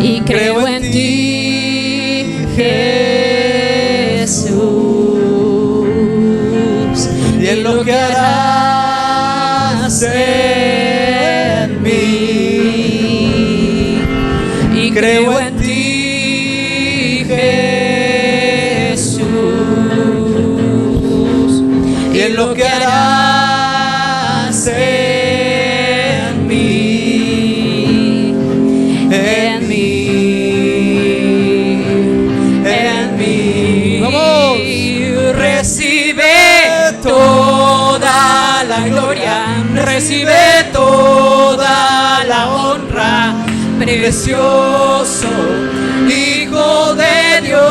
y creo en ti, Jesús, y en lo que harás en mí, y creo en ti, Jesús, y en lo que harás en mí, en mí, en mí.
¡Vamos!
Recibe toda la gloria, recibe toda la honra. Precioso Hijo de Dios,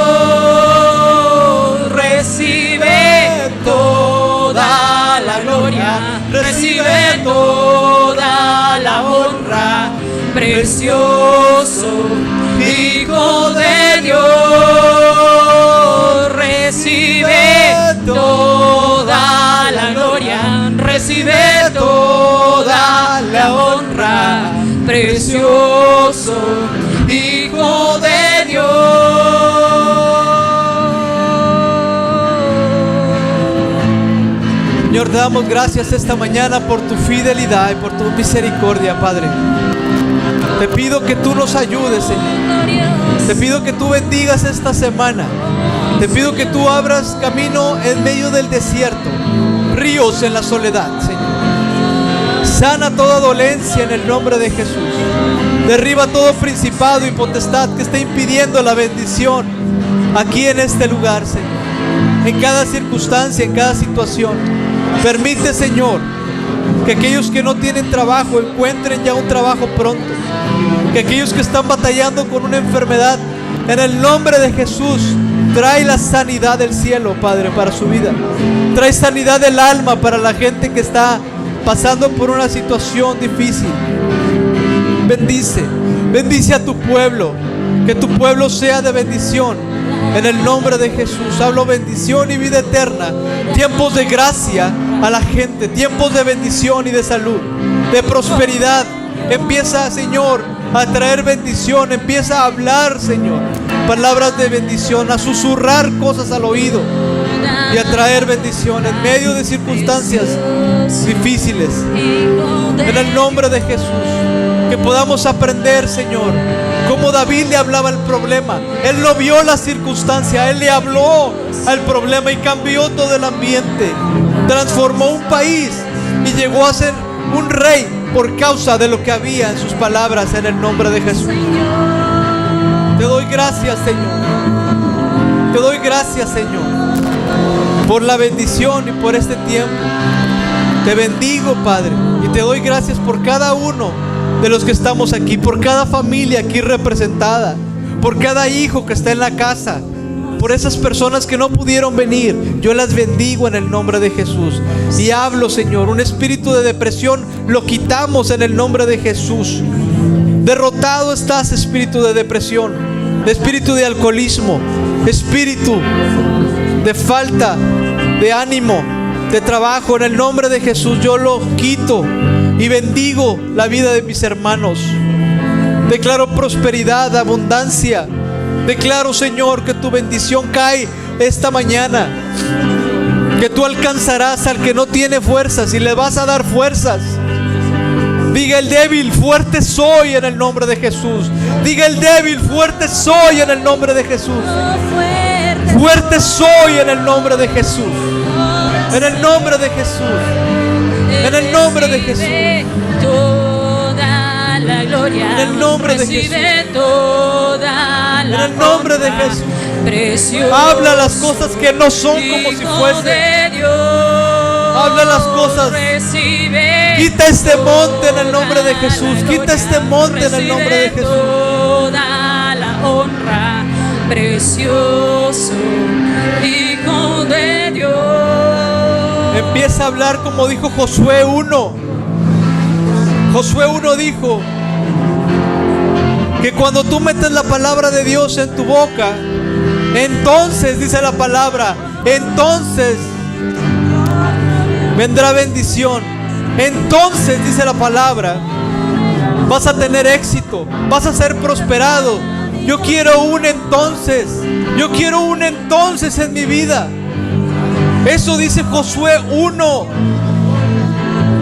recibe toda la gloria, recibe toda la honra. Precioso Hijo de Dios, recibe toda la gloria, recibe toda la honra. Precioso Hijo de Dios.
Señor, te damos gracias esta mañana por tu fidelidad y por tu misericordia, Padre. Te pido que tú nos ayudes, Señor. Te pido que tú bendigas esta semana. Te pido que tú abras camino en medio del desierto, ríos en la soledad, Señor. Sana toda dolencia en el nombre de Jesús. Derriba todo principado y potestad que esté impidiendo la bendición aquí en este lugar, Señor. En cada circunstancia, en cada situación. Permite, Señor, que aquellos que no tienen trabajo encuentren ya un trabajo pronto. Que aquellos que están batallando con una enfermedad, en el nombre de Jesús, trae la sanidad del cielo, Padre, para su vida. Trae sanidad del alma para la gente que está pasando por una situación difícil. Bendice a tu pueblo. Que tu pueblo sea de bendición. En el nombre de Jesús hablo bendición y vida eterna. Tiempos de gracia a la gente. Tiempos de bendición y de salud, de prosperidad. Empieza, Señor, a traer bendición. Empieza a hablar, Señor, palabras de bendición, a susurrar cosas al oído y a traer bendición en medio de circunstancias difíciles. En el nombre de Jesús, que podamos aprender, Señor, como David le hablaba al problema. Él no vio la circunstancia, él le habló al problema y cambió todo el ambiente. Transformó un país y llegó a ser un rey por causa de lo que había en sus palabras, en el nombre de Jesús. Te doy gracias, Señor. Te doy gracias, Señor, por la bendición y por este tiempo. Te bendigo, Padre, y te doy gracias por cada uno de los que estamos aquí, por cada familia aquí representada, por cada hijo que está en la casa, por esas personas que no pudieron venir. Yo las bendigo en el nombre de Jesús. Y hablo, Señor, un espíritu de depresión lo quitamos en el nombre de Jesús. Derrotado estás, espíritu de depresión, espíritu de alcoholismo, espíritu de falta de ánimo, de trabajo. En el nombre de Jesús yo lo quito y bendigo la vida de mis hermanos. Declaro prosperidad, abundancia. Declaro, Señor, que tu bendición cae esta mañana, que tú alcanzarás al que no tiene fuerzas y le vas a dar fuerzas. Diga el débil, fuerte soy en el nombre de Jesús. Diga el débil, fuerte soy en el nombre de Jesús. Fuerte soy en el nombre de Jesús. En el nombre de Jesús. En el nombre de Jesús.
Toda la gloria.
En el nombre de Jesús.
Toda la
en el nombre de Jesús.
Precioso.
Habla las cosas que no son como si fuesen. Habla las cosas. Quita este monte en el nombre de Jesús. Quita este monte en el nombre de Jesús.
Toda la honra, precioso Hijo de Dios.
Empieza a hablar como dijo Josué 1. Josué 1 dijo que cuando tú metes la palabra de Dios en tu boca, entonces, dice la palabra, entonces vendrá bendición. Entonces, dice la palabra, vas a tener éxito, vas a ser prosperado. Yo quiero un entonces. Yo quiero un entonces en mi vida. Eso dice Josué 1.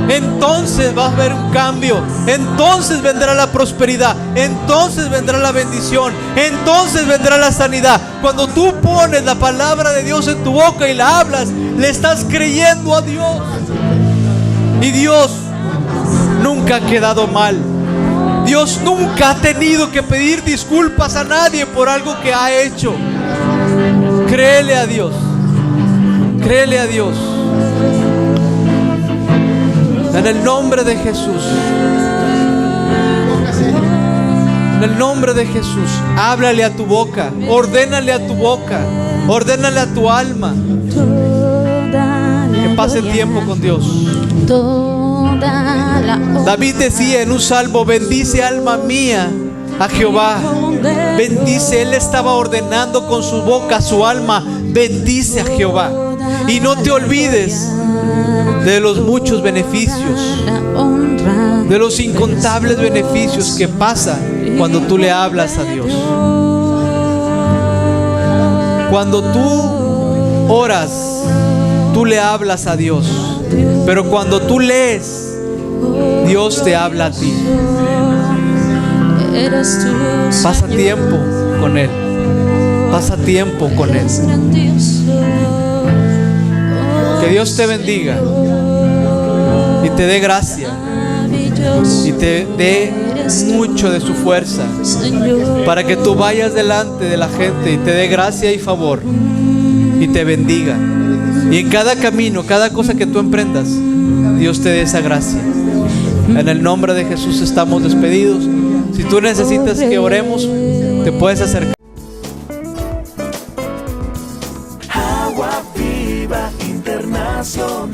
Entonces va a haber un cambio. Entonces vendrá la prosperidad. Entonces vendrá la bendición. Entonces vendrá la sanidad. Cuando tú pones la palabra de Dios en tu boca y la hablas, le estás creyendo a Dios. Y Dios nunca ha quedado mal. Dios nunca ha tenido que pedir disculpas a nadie por algo que ha hecho. Créele a Dios. Créele a Dios. En el nombre de Jesús. En el nombre de Jesús. Háblale a tu boca. Ordénale a tu boca. Ordénale a tu alma. Que pase tiempo con Dios. David decía en un salmo: bendice alma mía a Jehová. Bendice. Él estaba ordenando con su boca a su alma: bendice a Jehová. Y no te olvides de los muchos beneficios, de los incontables beneficios que pasan cuando tú le hablas a Dios. Cuando tú oras, tú le hablas a Dios. Pero cuando tú lees, Dios te habla a ti. Pasa tiempo con Él. Pasa tiempo con Él. Que Dios te bendiga y te dé gracia y te dé mucho de su fuerza para que tú vayas delante de la gente y te dé gracia y favor y te bendiga. Y en cada camino, cada cosa que tú emprendas, Dios te dé esa gracia. En el nombre de Jesús estamos despedidos. Si tú necesitas que oremos, te puedes acercar.
Agua Viva Internacional.